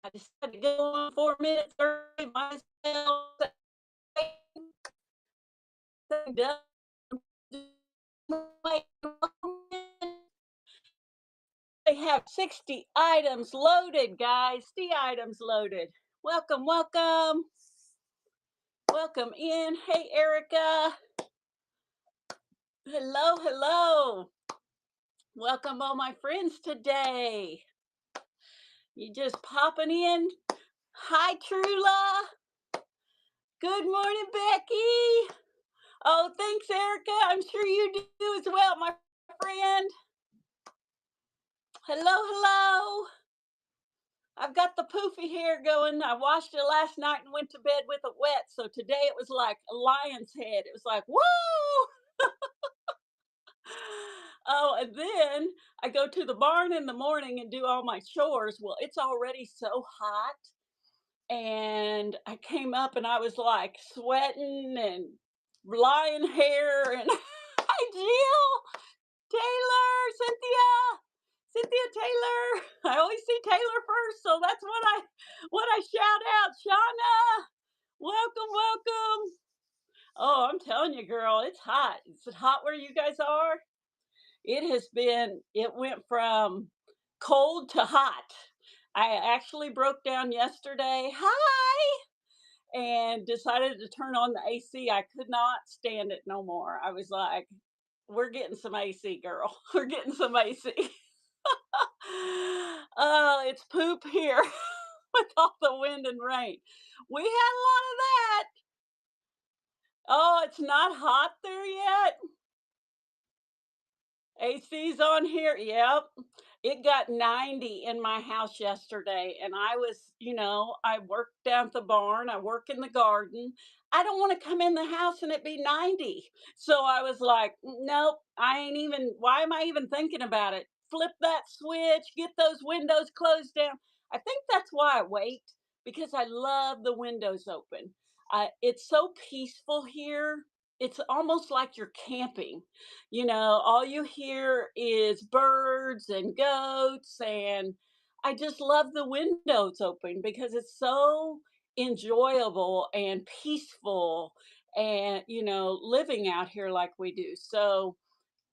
I decided to go on 4 minutes early myself. They have 60 items loaded, guys. 60 items loaded. Welcome, welcome. Welcome in. Hey, Erica. Hello, hello. Welcome, all my friends today. You just popping in. Hi, Trula. Good morning, Becky. Oh, thanks, Erica. I'm sure you do as well, my friend. Hello, hello. I've got the poofy hair going. I washed it last night and went to bed with it wet. So today it was like a lion's head. It was like, whoa. Oh, and then I go to the barn in the morning and do all my chores. Well, it's already so hot. And I came up and I was like sweating and lion hair and hi Jill, Taylor, Cynthia Taylor. I always see Taylor first, so that's what I shout out. Shauna, welcome, welcome. Oh, I'm telling you, girl, it's hot. Is it hot where you guys are? It went from cold to hot. I actually broke down yesterday. Hi! And decided to turn on the AC. I could not stand it no more. I was like, we're getting some AC, girl. We're getting some AC. Oh, it's poop here with all the wind and rain. We had a lot of that. Oh, it's not hot there yet. AC's on here. Yep. It got 90 in my house yesterday. And I was, I work down at the barn, I work in the garden. I don't want to come in the house and it be 90. So I was like, nope, why am I even thinking about it? Flip that switch, get those windows closed down. I think that's why I wait because I love the windows open. It's so peaceful here. It's almost like you're camping. All you hear is birds and goats, and I just love the windows open because it's so enjoyable and peaceful and living out here like we do. So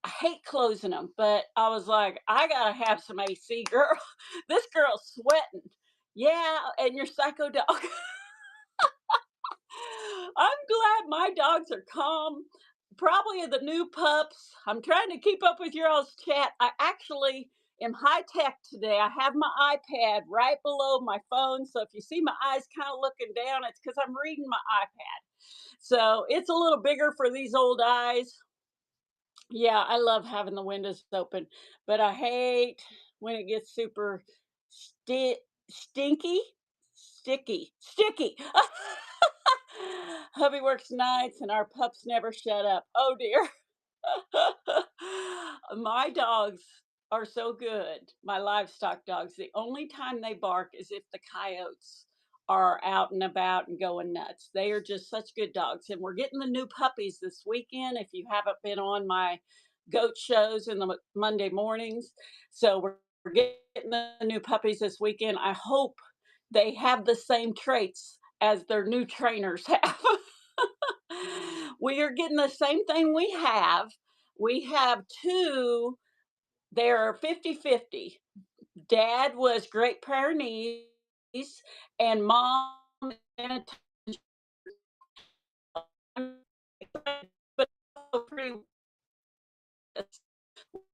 I hate closing them, but I was like, I gotta have some AC, girl. This girl's sweating. Yeah, and your psycho dog. I'm glad my dogs are calm. Probably the new pups. I'm trying to keep up with your all's chat. I actually am high tech today. I have my iPad right below my phone. So if you see my eyes kind of looking down, it's because I'm reading my iPad. So it's a little bigger for these old eyes. Yeah, I love having the windows open, but I hate when it gets super stinky, sticky. Hubby works nights and our pups never shut up. Oh dear. My dogs are so good. My livestock dogs. The only time they bark is if the coyotes are out and about and going nuts. They are just such good dogs. And we're getting the new puppies this weekend. If you haven't been on my goat shows in the Monday mornings. So we're getting the new puppies this weekend. I hope they have the same traits as their new trainers have. We are getting the same thing we have. We have two, they're 50-50. Dad was Great Pyrenees and mom and but pretty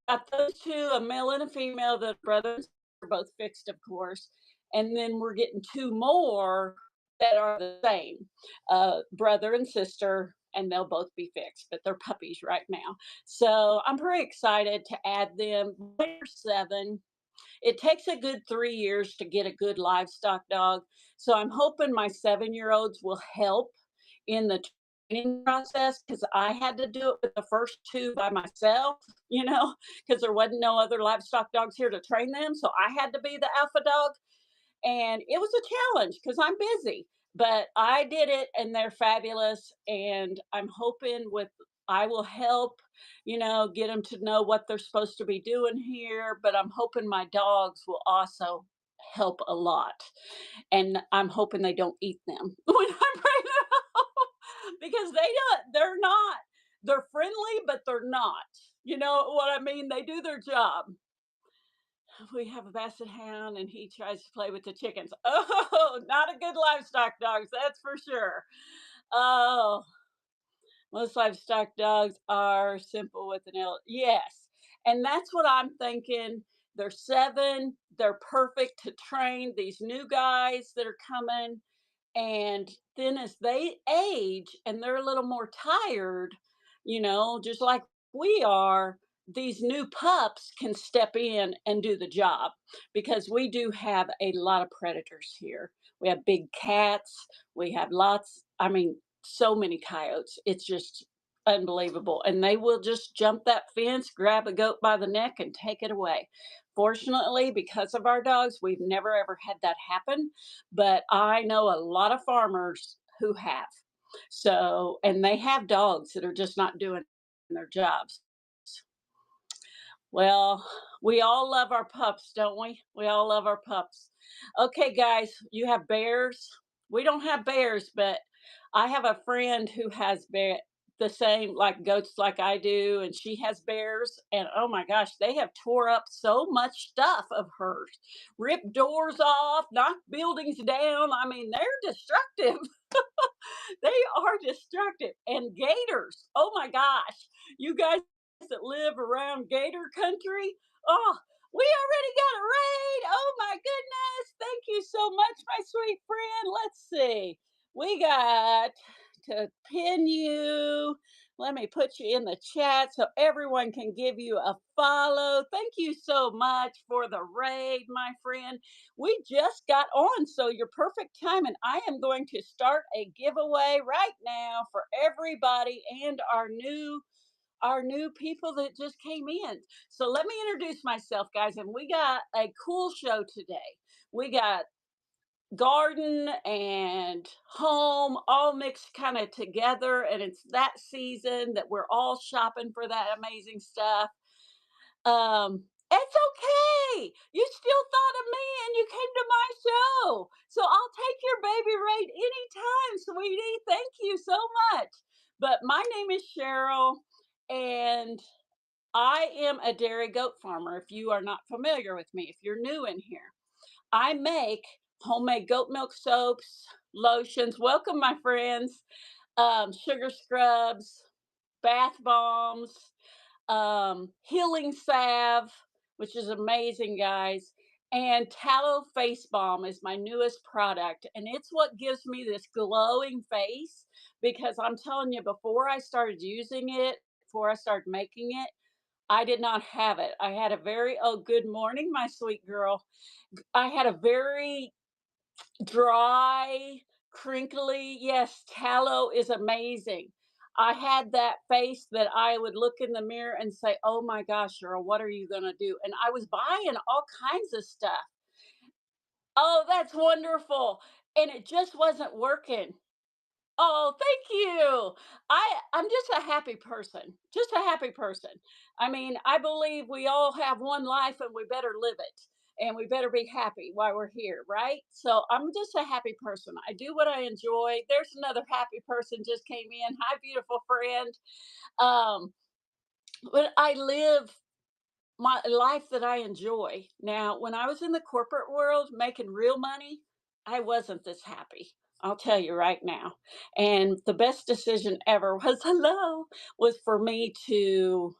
got those two, a male and a female. The brothers are both fixed, of course. And then we're getting two more that are the same, brother and sister, and they'll both be fixed, but they're puppies right now. So I'm pretty excited to add them. They're 7. It takes a good 3 years to get a good livestock dog. So I'm hoping my 7-year-olds will help in the training process because I had to do it with the first two by myself, because there wasn't no other livestock dogs here to train them. So I had to be the alpha dog. And it was a challenge because I'm busy, but I did it and they're fabulous. And I'm hoping I will help, get them to know what they're supposed to be doing here. But I'm hoping my dogs will also help a lot. And I'm hoping they don't eat them when I bring them home because they're friendly, but they're not. You know what I mean? They do their job. We have a basset hound and he tries to play with the chickens. Oh, not a good livestock dogs, that's for sure. Oh, most livestock dogs are simple with an L. Yes. And that's what I'm thinking. They're 7. They're perfect to train these new guys that are coming. And then as they age and they're a little more tired, just like we are, these new pups can step in and do the job because we do have a lot of predators here. We have big cats, we have lots, I mean, so many coyotes. It's just unbelievable. And they will just jump that fence, grab a goat by the neck, and take it away. Fortunately, because of our dogs, we've never ever had that happen, but I know a lot of farmers who have. So, and they have dogs that are just not doing their jobs. Well, we all love our pups, don't we? We all love our pups. Okay, guys, you have bears. We don't have bears, but I have a friend who has the same like goats like I do, and she has bears. And oh my gosh, they have tore up so much stuff of hers, ripped doors off, knocked buildings down. I mean, they're destructive. They are destructive. And gators. Oh my gosh. You guys that live around gator country. Oh, we already got a raid. Oh my goodness. Thank you so much, my sweet friend. Let's see. We got to pin you. Let me put you in the chat so everyone can give you a follow. Thank you so much for the raid, my friend. We just got on, so you're perfect time. And I am going to start a giveaway right now for everybody and our new people that just came in. So let me introduce myself, guys. And we got a cool show today. We got garden and home all mixed kind of together. And it's that season that we're all shopping for that amazing stuff. It's okay. You still thought of me and you came to my show. So I'll take your baby rate anytime, sweetie. Thank you so much. But my name is Cheryl and I am a dairy goat farmer. If you are not familiar with me, if you're new in here, I make homemade goat milk soaps, lotions. Welcome, my friends. Sugar scrubs, bath bombs, healing salve, which is amazing, guys. And tallow face balm is my newest product. And it's what gives me this glowing face because I'm telling you, before I started using it, before I started making it, I did not have it. I had a very, oh, good morning, my sweet girl. I had a very dry, crinkly. Yes, tallow is amazing. I had that face that I would look in the mirror and say, "Oh my gosh, Cheryl, what are you going to do?" And I was buying all kinds of stuff. Oh, that's wonderful. And it just wasn't working. Oh, thank you. I'm just a happy person. Just a happy person. I mean, I believe we all have one life and we better live it. And we better be happy while we're here, right? So I'm just a happy person. I do what I enjoy. There's another happy person just came in. Hi, beautiful friend. Um, but I live my life that I enjoy. Now, when I was in the corporate world making real money, I wasn't this happy. I'll tell you right now. And the best decision ever was hello was for me to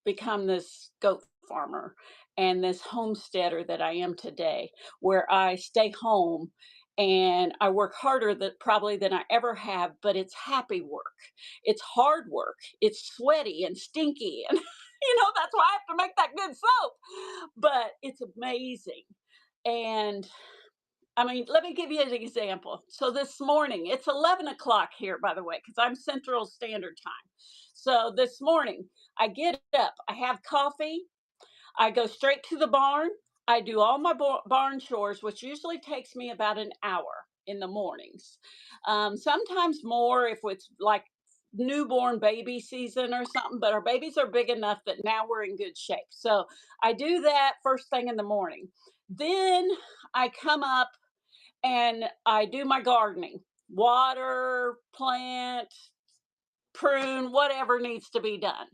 become this goat farmer and this homesteader that I am today, where I stay home and I work harder probably than I ever have, but it's happy work. It's hard work. It's sweaty and stinky and that's why I have to make that good soap. But it's amazing. And I mean, let me give you an example. So this morning, it's 11 o'clock here, by the way, because I'm Central Standard Time. So this morning, I get up, I have coffee, I go straight to the barn, I do all my barn chores, which usually takes me about an hour in the mornings. Sometimes more if it's like newborn baby season or something, but our babies are big enough that now we're in good shape. So I do that first thing in the morning. Then I come up and I do my gardening, water, plant, prune, whatever needs to be done.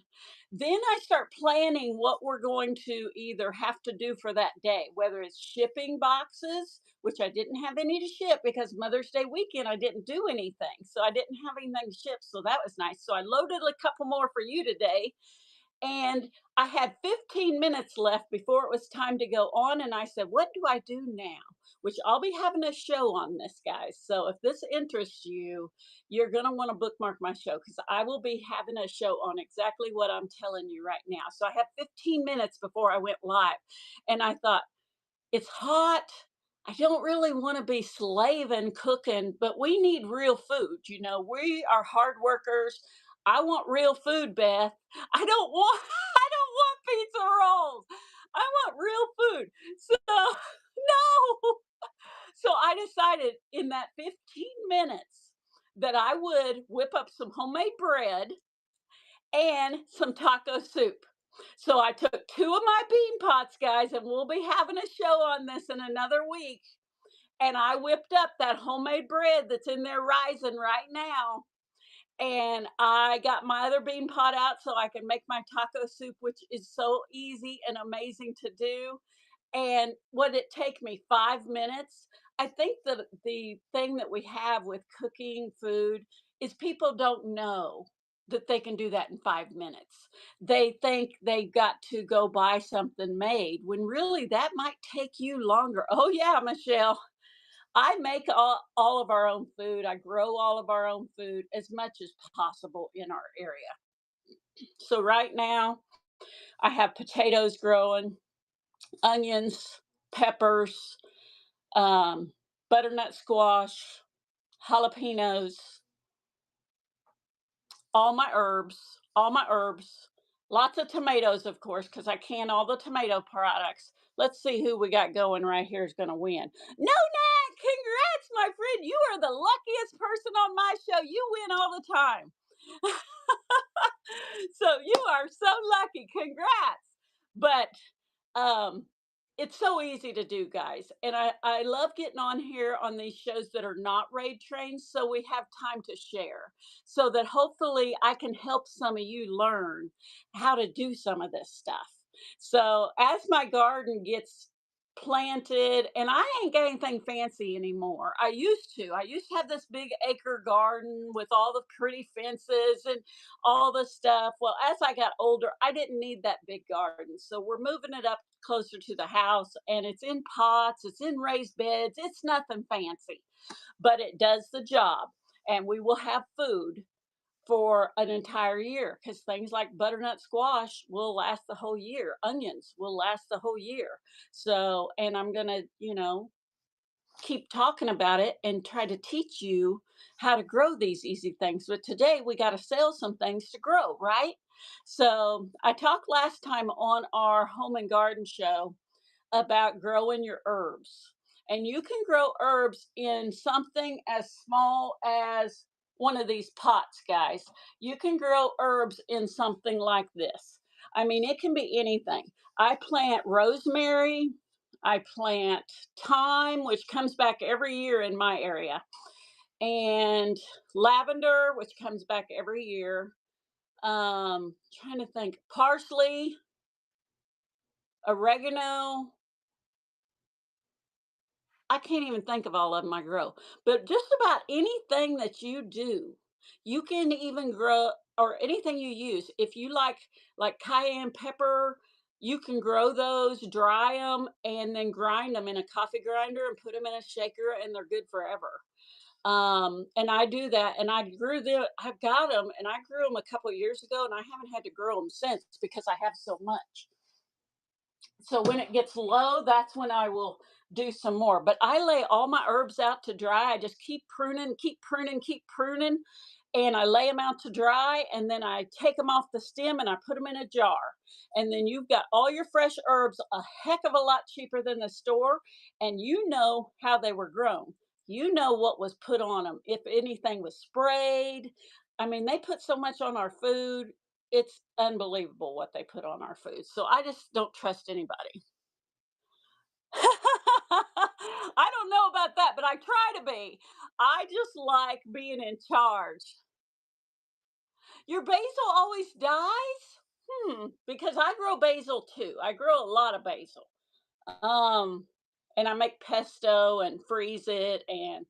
Then I start planning what we're going to either have to do for that day, whether it's shipping boxes, which I didn't have any to ship because Mother's Day weekend I didn't do anything. So I didn't have anything to ship. So that was nice. So I loaded a couple more for you today, and I had 15 minutes left before it was time to go on. And I said, what do I do now? Which I'll be having a show on this, guys. So if this interests you, you're going to want to bookmark my show because I will be having a show on exactly what I'm telling you right now. So I have 15 minutes before I went live. And I thought, it's hot. I don't really want to be slaving cooking, but we need real food. We are hard workers. I want real food, Beth. I don't want I don't want pizza rolls. I want real food. So no. So I decided in that 15 minutes that I would whip up some homemade bread and some taco soup. So I took two of my bean pots, guys, and we'll be having a show on this in another week. And I whipped up that homemade bread that's in there rising right now. And I got my other bean pot out so I can make my taco soup, which is so easy and amazing to do. And would it take me 5 minutes? I think that the thing that we have with cooking food is people don't know that they can do that in 5 minutes. They think they've got to go buy something made when really that might take you longer. Oh, yeah, Michelle. I make all of our own food. I grow all of our own food as much as possible in our area. So, right now, I have potatoes growing, onions, peppers, um, butternut squash, jalapenos, all my herbs, lots of tomatoes, of course, because I can all the tomato products. Let's see who we got going right here is going to win. No, Nat, congrats, my friend. You are the luckiest person on my show. You win all the time. So you are so lucky. Congrats. But um it's so easy to do, guys. And I love getting on here on these shows that are not raid trains so we have time to share. So that hopefully I can help some of you learn how to do some of this stuff. So as my garden gets planted, and I ain't got anything fancy anymore. I used to have this big acre garden with all the pretty fences and all the stuff. Well, as I got older, I didn't need that big garden. So we're moving it up closer to the house, and it's in pots, it's in raised beds. It's nothing fancy, but it does the job. And we will have food for an entire year because things like butternut squash will last the whole year. Onions will last the whole year. So, and I'm going to, keep talking about it and try to teach you how to grow these easy things. But today we got to sell some things to grow, right? So I talked last time on our home and garden show about growing your herbs. And you can grow herbs in something as small as one of these pots, guys. You can grow herbs in something like this. I mean, it can be anything. I plant rosemary, I plant thyme, which comes back every year in my area, and lavender, which comes back every year. Trying to think, parsley, oregano, I can't even think of all of them I grow, but just about anything that you do, you can even grow, or anything you use. If you like cayenne pepper, you can grow those, dry them, and then grind them in a coffee grinder and put them in a shaker, and they're good forever. And I do that, and I got them, and I grew them a couple of years ago, and I haven't had to grow them since because I have so much. So when it gets low, that's when I will do some more. But I lay all my herbs out to dry. I just keep pruning, keep pruning, keep pruning. And I lay them out to dry, and then I take them off the stem and I put them in a jar. And then you've got all your fresh herbs a heck of a lot cheaper than the store. And you know how they were grown. You know what was put on them. If anything was sprayed. I mean, they put so much on our food. It's unbelievable what they put on our food. So I just don't trust anybody. I don't know about that, but I try to be. I just like being in charge. Your basil always dies? Because I grow basil too. I grow a lot of basil. Um, and I make pesto and freeze it, and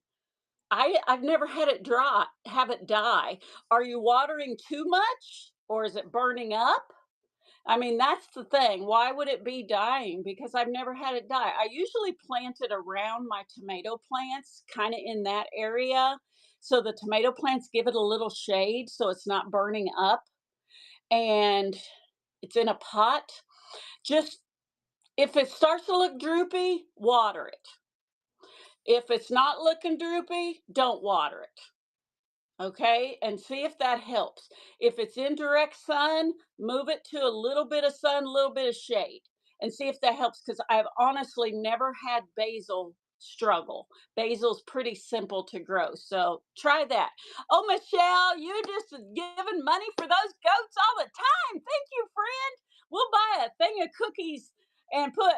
I've never had it have it die. Are you watering too much or is it burning up? I mean, that's the thing. Why would it be dying? Because I've never had it die. I usually plant it around my tomato plants, kind of in that area. So the tomato plants give it a little shade so it's not burning up. And it's in a pot. Just if it starts to look droopy, water it. If it's not looking droopy, don't water it. Okay, and see if that helps. If it's in direct sun, move it to a little bit of sun, a little bit of shade, and see if that helps. Because I've honestly never had basil struggle. Basil's pretty simple to grow, so try that. Oh, Michelle, you just giving money for those goats all the time. Thank you, friend. We'll buy a thing of cookies and put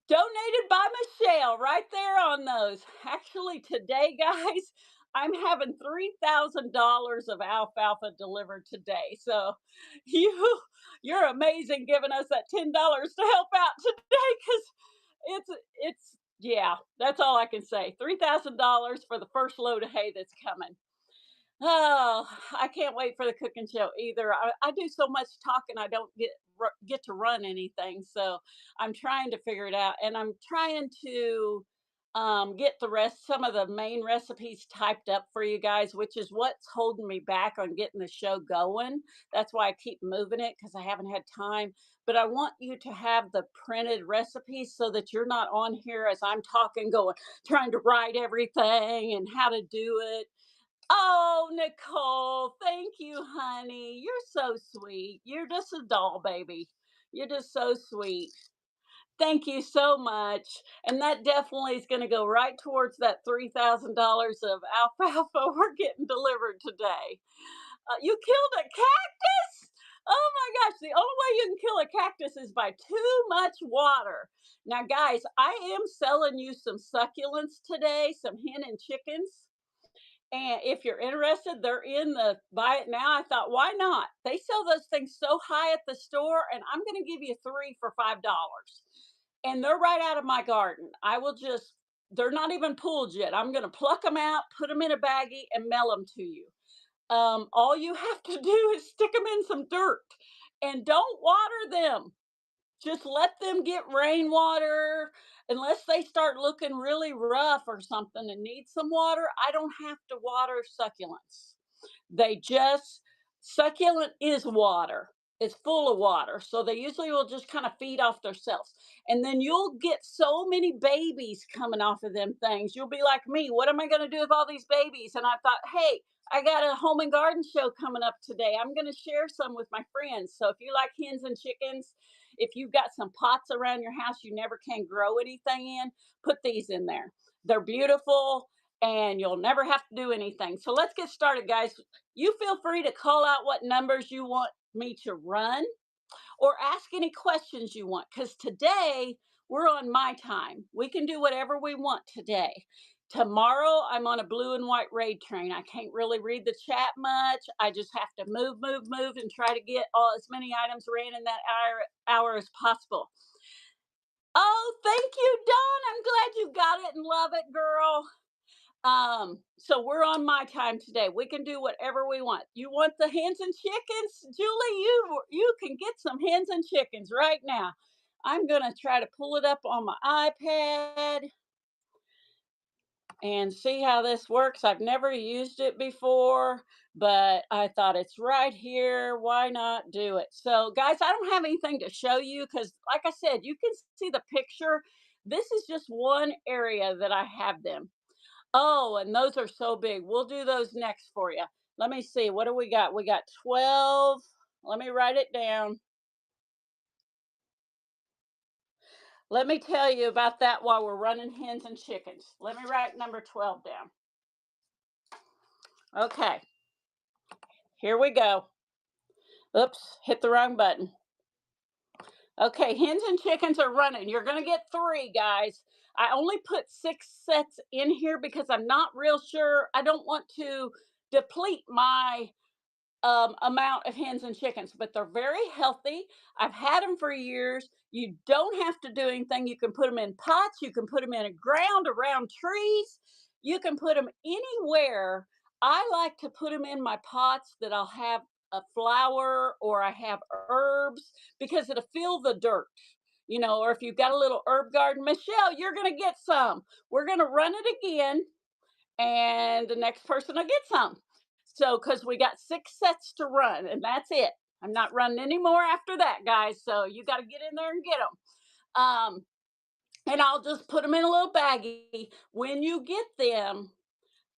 donated by Michelle right there on those. Actually, today, guys, I'm having $3,000 of alfalfa delivered today. So you're amazing giving us that $10 to help out today because it's yeah, that's all I can say. $3,000 for the first load of hay that's coming. Oh, I can't wait for the cooking show either. I do so much talking, I don't get to run anything. So I'm trying to figure it out, and I'm trying to get some of the main recipes typed up for you guys, which is what's holding me back on getting the show going. That's why I keep moving it because I haven't had time. But I want you to have the printed recipes so that you're not on here as I'm talking, going, trying to write everything and how to do it. Oh, Nicole, thank you, honey. You're so sweet. You're just a doll baby. You're just so sweet. Thank you so much. And that definitely is going to go right towards that $3,000 of alfalfa we're getting delivered today. You killed a cactus? Oh my gosh. The only way you can kill a cactus is by too much water. Now, guys, I am selling you some succulents today, some hen and chickens. And if you're interested, they're in the buy it now. I thought, why not? They sell those things so high at the store, and I'm going to give you three for $5. And they're right out of my garden. They're not even pulled yet. I'm going to pluck them out, put them in a baggie, and mail them to you. All you have to do is stick them in some dirt and don't water them. Just let them get rainwater. Unless they start looking really rough or something and need some water, I don't have to water succulents. They just Succulent is water. It's full of water. So they usually will just kind of feed off themselves. And then you'll get so many babies coming off of them things. You'll be like me, what am I going to do with all these babies? And I thought, hey, I got a home and garden show coming up today. I'm going to share some with my friends. So if you like hens and chickens, if you've got some pots around your house you never can grow anything in, put these in there. They're beautiful and you'll never have to do anything. So let's get started, guys. You feel free to call out what numbers you want me to run or ask any questions you want because today we're on my time. We can do whatever we want today. Tomorrow, I'm on a blue and white raid train. I can't really read the chat much. I just have to move, move, move, and try to get as many items ran in that hour as possible. Oh, thank you, Dawn. I'm glad you got it and love it, girl. So we're on my time today. We can do whatever we want. You want the hens and chickens? Julie, you can get some hens and chickens right now. I'm gonna try to pull it up on my iPad and see how this works. I've never used it before, but I thought it's right here. Why not do it? So, guys, I don't have anything to show you because, like I said, you can see the picture. This is just one area that I have them. Oh, and those are so big. We'll do those next for you. Let me see. What do we got? We got 12. Let me write it down. Let me tell you about that while we're running hens and chickens. Let me write number 12 down. Okay, here we go. Oops, hit the wrong button. Okay, hens and chickens are running. You're going to get three, guys. I only put six sets in here because I'm not real sure. I don't want to deplete my amount of hens and chickens, but they're very healthy. I've had them for years. You don't have to do anything. You can put them in pots. You can put them in a ground around trees. You can put them anywhere. I like to put them in my pots that I'll have a flower or I have herbs because it'll fill the dirt. Or if you've got a little herb garden, Michelle, you're going to get some. We're going to run it again and the next person will get some. So, because we got six sets to run, and that's it. I'm not running any more after that, guys. So you got to get in there and get them. And I'll just put them in a little baggie. When you get them,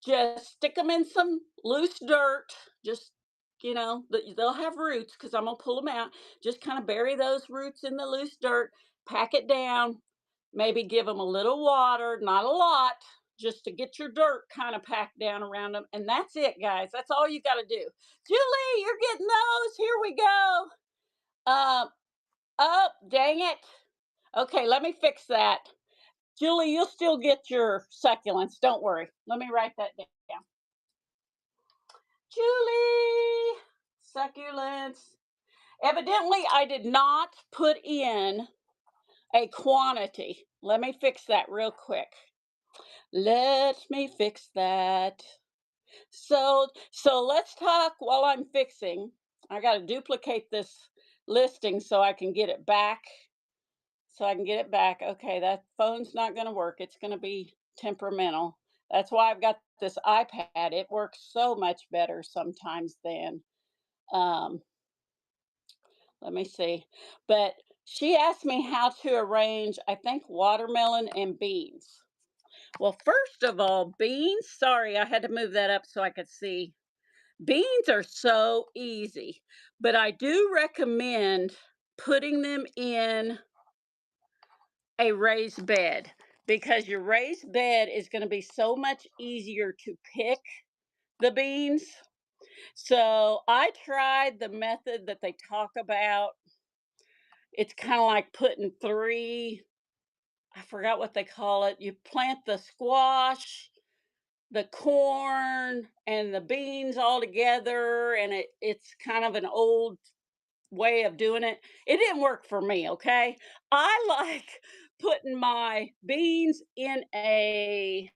just stick them in some loose dirt. Just, they'll have roots because I'm going to pull them out. Just kind of bury those roots in the loose dirt, pack it down, maybe give them a little water, not a lot, just to get your dirt kind of packed down around them. And that's it, guys. That's all you got to do. Julie, you're getting those. Here we go. Oh, dang it. Okay, let me fix that. Julie, you'll still get your succulents. Don't worry. Let me write that down. Julie, succulents. Evidently, I did not put in a quantity. Let me fix that real quick. Let me fix that. So let's talk while I'm fixing. I got to duplicate this listing so I can get it back. Okay, that phone's not going to work. It's going to be temperamental. That's why I've got this iPad. It works so much better sometimes than um let me see. But she asked me how to arrange, I think, watermelon and beans. Well, first of all, beans, sorry, I had to move that up so I could see. Beans are so easy, but I do recommend putting them in a raised bed because your raised bed is going to be so much easier to pick the beans. So I tried the method that they talk about. It's kind of like putting three, I forgot what they call it. You plant the squash, the corn, and the beans all together, and it's kind of an old way of doing it. It didn't work for me, okay? I like putting my beans in a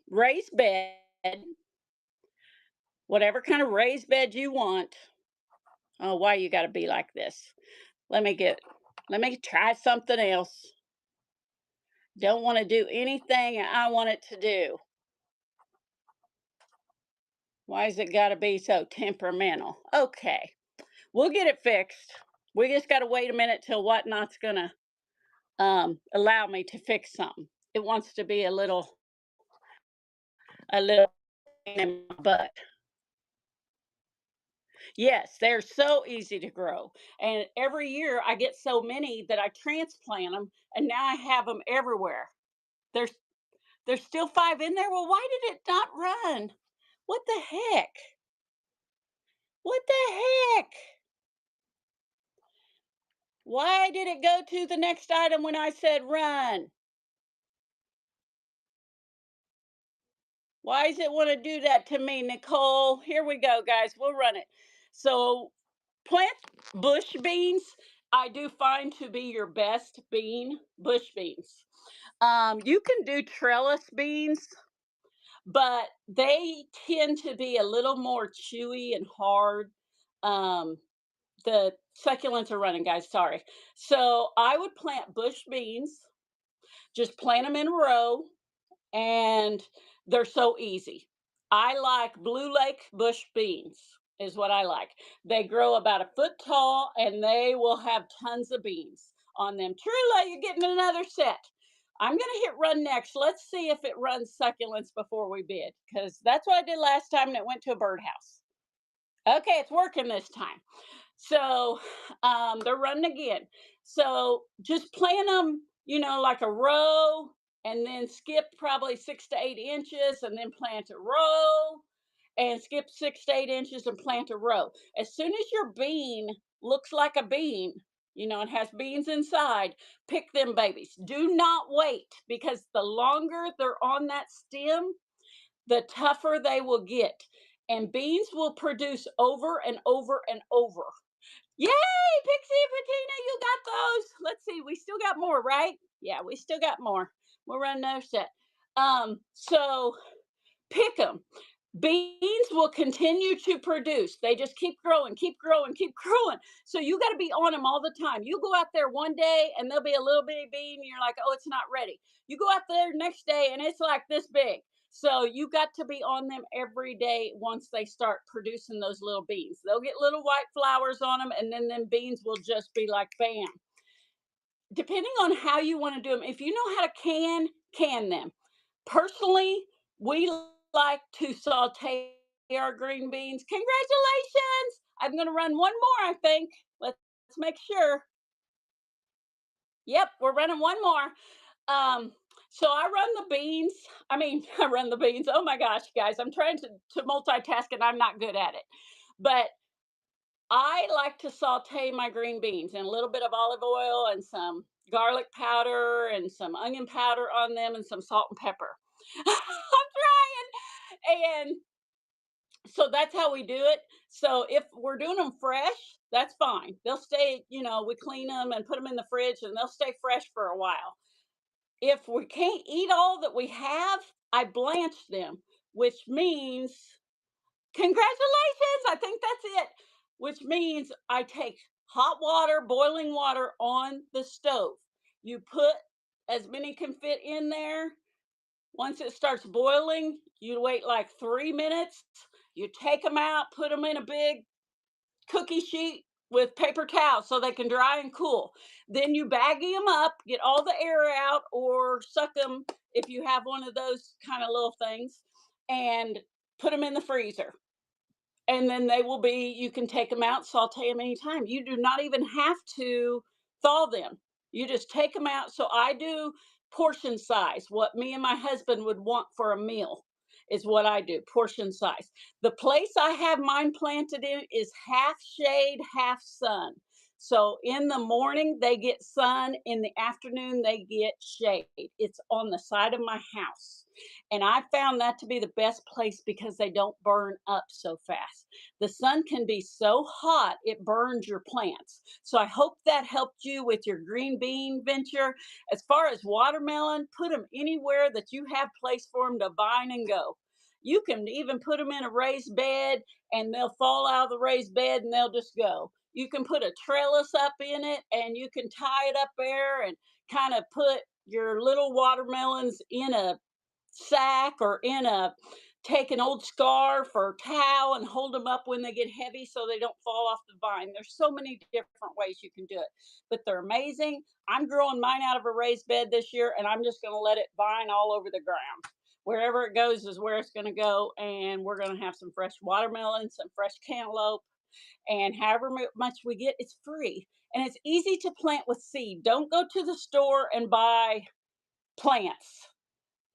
raised bed, whatever kind of raised bed you want. Oh, why you got to be like this? Let me get let me try something else. Don't want to do anything I want it to do. Why has it got to be so temperamental? Okay, we'll get it fixed. We just got to wait a minute till Whatnot's gonna allow me to fix something. It wants to be a little in my butt. Yes, they're so easy to grow, and every year I get so many that I transplant them, and now I have them everywhere. There's there's still five in there. Well, why did it not run? What the heck? What the heck? Why did it go to the next item when I said run? Why does it want to do that to me, Nicole? Here we go, guys. We'll run it. So, plant bush beans, I do find to be your best bean, bush beans. You can do trellis beans, but they tend to be a little more chewy and hard. Um, the succulents are running, guys. Sorry. So I would plant bush beans, just plant them in a row, and they're so easy. I like Blue Lake bush beans, is what I like. They grow about a foot tall and they will have tons of beans on them. Trula, you're getting another set. I'm going to hit run next. Let's see if it runs succulents before we bid because that's what I did last time and it went to a birdhouse. Okay, it's working this time. So they're running again. So just plant them, like a row, and then skip probably 6 to 8 inches, and then plant a row, and skip 6 to 8 inches and plant a row. As soon as your bean looks like a bean, it has beans inside. Pick them babies. Do not wait, because the longer they're on that stem, the tougher they will get. And beans will produce over and over and over. Yay, Pixie and Patina, you got those. Let's see, we still got more, right? Yeah, we still got more. We're running another set. So pick them. Beans will continue to produce. They just keep growing, keep growing, keep growing. So you got to be on them all the time. You go out there one day and there'll be a little bitty bean, and you're like, oh, it's not ready. You go out there next day and it's like this big. So you got to be on them every day once they start producing those little beans. They'll get little white flowers on them, and then them beans will just be like bam. Depending on how you want to do them, if you know how to can them. Personally, we like to saute our green beans. Congratulations! I'm going to run one more, I think. Let's make sure. Yep, we're running one more. Um, so I run the beans. I mean, I run the beans. Oh my gosh, guys, I'm trying to multitask and I'm not good at it. But I like to saute my green beans in a little bit of olive oil and some garlic powder and some onion powder on them and some salt and pepper. I'm trying. And so that's how we do it. So if we're doing them fresh, that's fine. They'll stay, we clean them and put them in the fridge and they'll stay fresh for a while. If we can't eat all that we have, I blanch them, which means congratulations, I think that's it. Which means I take hot water, boiling water on the stove. You put as many can fit in there. Once it starts boiling, you wait like 3 minutes. You take them out, put them in a big cookie sheet with paper towels so they can dry and cool. Then you baggie them up, get all the air out, or suck them if you have one of those kind of little things, and put them in the freezer. And then they will be, you can take them out, saute them anytime. You do not even have to thaw them. You just take them out. So I do portion size. What me and my husband would want for a meal is what I do, portion size. The place I have mine planted in is half shade, half sun. So in the morning they get sun, in the afternoon they get shade. It's on the side of my house. And I found that to be the best place because they don't burn up so fast. The sun can be so hot, it burns your plants. So I hope that helped you with your green bean venture. As far as watermelon, put them anywhere that you have place for them to vine and go. You can even put them in a raised bed and they'll fall out of the raised bed and they'll just go. You can put a trellis up in it and you can tie it up there and kind of put your little watermelons in a sack or in a take an old scarf or towel and hold them up when they get heavy so they don't fall off the vine. There's so many different ways you can do it, but they're amazing. I'm growing mine out of a raised bed this year and I'm just going to let it vine all over the ground. Wherever it goes is where it's going to go, and we're going to have some fresh watermelon, some fresh cantaloupe, and however much we get, it's free and it's easy to plant with seed. Don't go to the store and buy plants.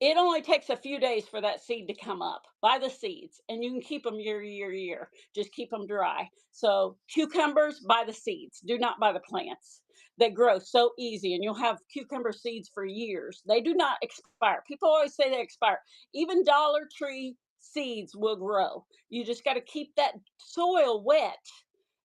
It only takes a few days for that seed to come up. Buy the seeds and you can keep them year. Just keep them dry. So cucumbers, buy the seeds. Do not buy the plants. They grow so easy and you'll have cucumber seeds for years. They do not expire. People always say they expire. Even Dollar Tree seeds will grow. You just got to keep that soil wet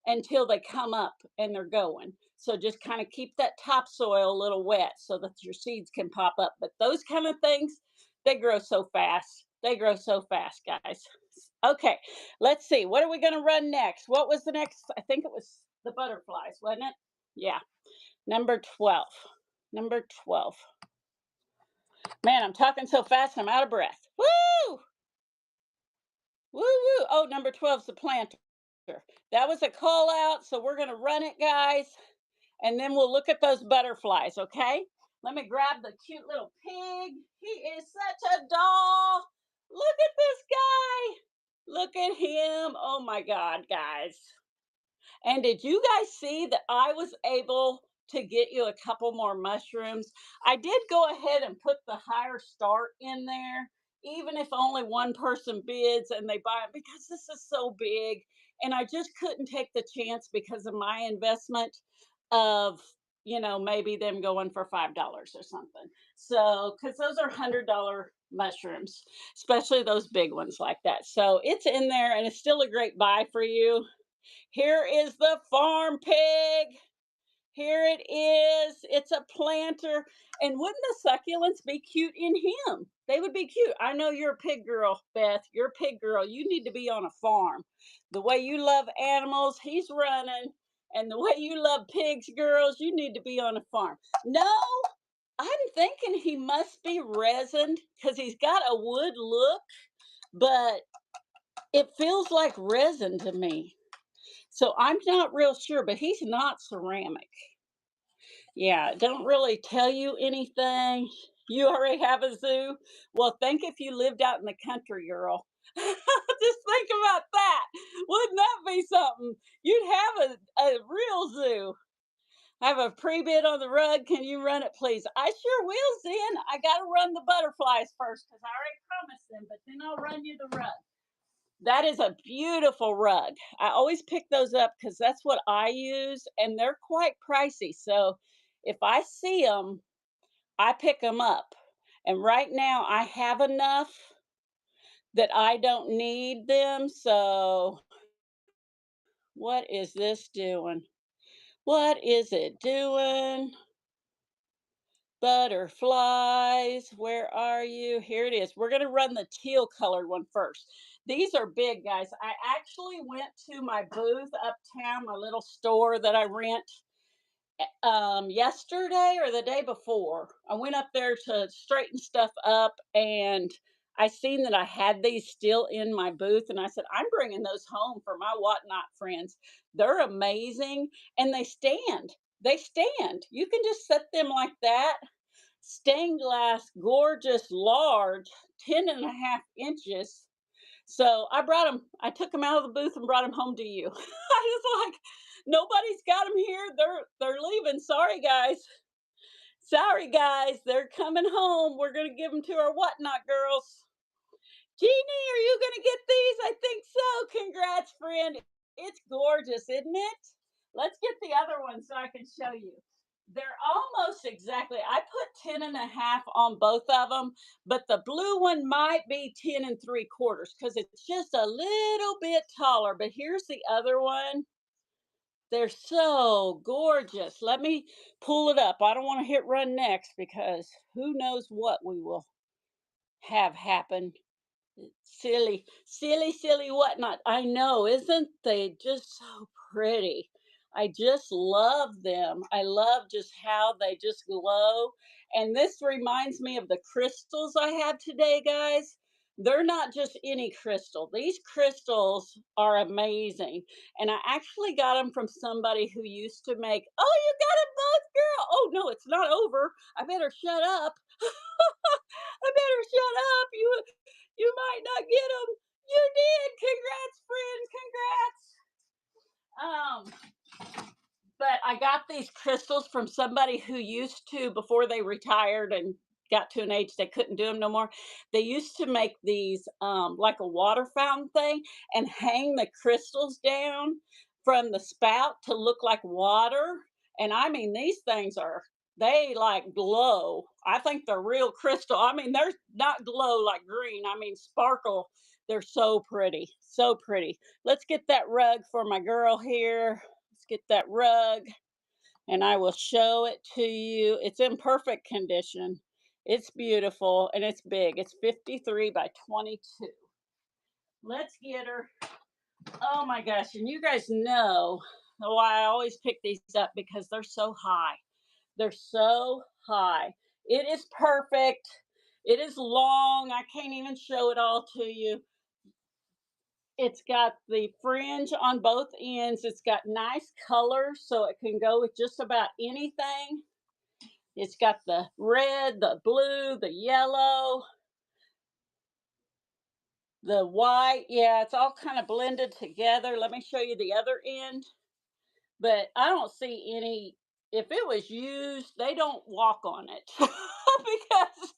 until they come up and they're going. So just kind of keep that topsoil a little wet so that your seeds can pop up. But those kind of things, they grow so fast. They grow so fast, guys. Okay, let's see. What are we going to run next? What was the next? I think it was the butterflies, wasn't it? Yeah. Number 12. Number 12. Man, I'm talking so fast, I'm out of breath. Woo! Woo woo. Oh, number 12 is the planter. That was a call out, so we're going to run it, guys, and then we'll look at those butterflies, okay? Let me grab the cute little pig. He is such a doll. Look at this guy. Look at him. Oh my God, guys. And did you guys see that I was able to get you a couple more mushrooms? I did go ahead and put the higher start in there, even if only one person bids and they buy it, because this is so big and I just couldn't take the chance because of my investment of, maybe them going for $5 or something. So, because those are $100 mushrooms, especially those big ones like that. So it's in there and it's still a great buy for you. Here is the farm pig. Here it is. It's a planter. And wouldn't the succulents be cute in him? They would be cute. I know you're a pig girl, Beth. You're a pig girl. You need to be on a farm. The way you love animals, he's running. And the way you love pigs, girls, you need to be on a farm. No, I'm thinking he must be resined because he's got a wood look, but it feels like resin to me. So I'm not real sure, but he's not ceramic. Yeah, don't really tell you anything. You already have a zoo. Well, think if you lived out in the country, girl. Just think about that. Wouldn't that be something? You'd have a real zoo. I have a pre-bid on the rug. Can you run it, please? I sure will, Zen. I got to run the butterflies first because I already promised them, but then I'll run you the rug. That is a beautiful rug. I always pick those up because that's what I use, and they're quite pricey. So if I see them, I pick them up. And right now, I have enough that I don't need them. So what is this doing? What is it doing? Butterflies, where are you? Here it is. We're going to run the teal colored one first. These are big, guys. I actually went to my booth uptown, my little store that I rent, yesterday or the day before. I went up there to straighten stuff up, and I seen that I had these still in my booth, and I said, I'm bringing those home for my whatnot friends. They're amazing, and they stand. You can just set them like that. Stained glass, gorgeous, large, 10.5 inches. So I took them out of the booth and brought them home to you. I was like, nobody's got them here. They're leaving. Sorry guys, they're coming home. We're gonna give them to our whatnot girls. Jeannie, are you gonna get these? I think so. Congrats, friend. It's gorgeous, isn't it? Let's get the other one so I can show you. They're almost exactly, I put 10.5 on both of them, but the blue one might be 10 3/4 because it's just a little bit taller. But here's the other one. They're so gorgeous. Let me pull it up. I don't want to hit run next because who knows what we will have happen. Silly, silly, silly whatnot. I know, isn't they just so pretty? I just love them. I love just how they just glow. And this reminds me of the crystals I have today, guys. They're not just any crystal. These crystals are amazing. And I actually got them from somebody who used to make, oh, you got it both, girl. Oh, no, it's not over. I better shut up. I better shut up. You might not get them. You did. Congrats, friend. Congrats. But I got these crystals from somebody who used to, before they retired and got to an age they couldn't do them no more. They used to make these like a water fountain thing and hang the crystals down from the spout to look like water. And I mean, these things they like glow. I think they're real crystal. I mean, they're not glow like green. I mean, sparkle. They're so pretty. So pretty. Let's get that rug for my girl here. Let's get that rug and I will show it to you. It's in perfect condition. It's beautiful and it's big. It's 53 by 22. Let's get her. Oh my gosh. And you guys know why I always pick these up because they're so high. They're so high. It is perfect. It is long. I can't even show it all to you. It's got the fringe on both ends. It's got nice color, so it can go with just about anything. It's got the red, the blue, the yellow, the white. Yeah, it's all kind of blended together. Let me show you the other end. But I don't see any, if it was used, they don't walk on it because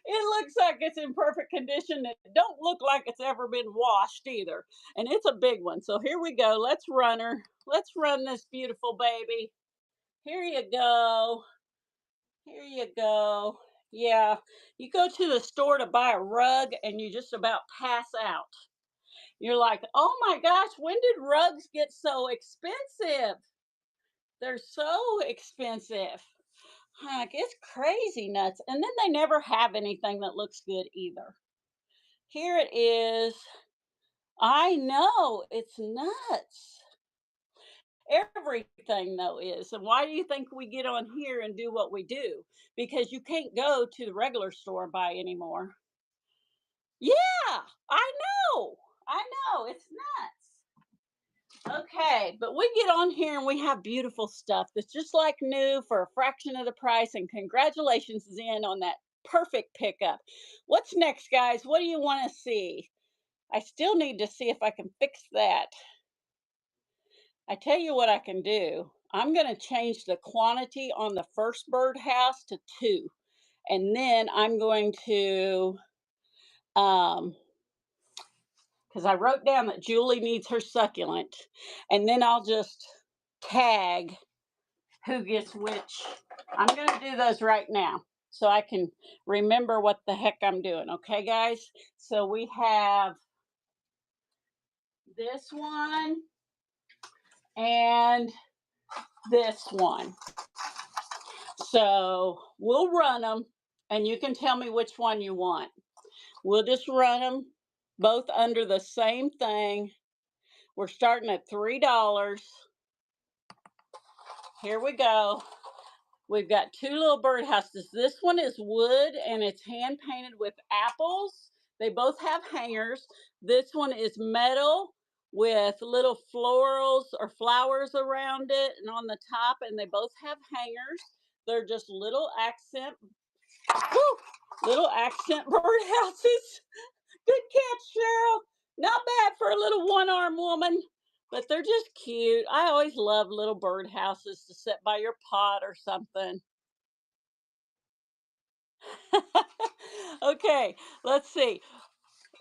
it looks like it's in perfect condition. It don't look like it's ever been washed either. And it's a big one. So here we go. Let's run her. Let's run this beautiful baby. Here you go. Here you go. Yeah, you go to the store to buy a rug and you just about pass out. You're like, oh my gosh, when did rugs get so expensive? They're so expensive. Heck, it's crazy nuts. And then they never have anything that looks good either. Here it is. I know, it's nuts. Everything though is. And why do you think we get on here and do what we do? Because you can't go to the regular store and buy anymore. Yeah, I know. I know. It's nuts. Okay, but we get on here and we have beautiful stuff that's just like new for a fraction of the price. And congratulations, Zen, on that perfect pickup. What's next, guys? What do you want to see? I still need to see if I can fix that. I tell you what I can do. I'm going to change the quantity on the first birdhouse to 2. And then I'm going to, because I wrote down that Julie needs her succulent. And then I'll just tag who gets which. I'm going to do those right now so I can remember what the heck I'm doing. Okay, guys? So we have this one and this one. So we'll run them and you can tell me which one you want. We'll just run them both under the same thing. We're starting at $3. Here we go. We've got 2 little birdhouses. This one is wood and it's hand painted with apples. They both have hangers. This one is metal with little florals or flowers around it and on the top, and they both have hangers. They're just little accent, little accent birdhouses. Good catch, Cheryl. Not bad for a little one-armed woman, but they're just cute. I always love little birdhouses to sit by your pot or something. Okay, let's see.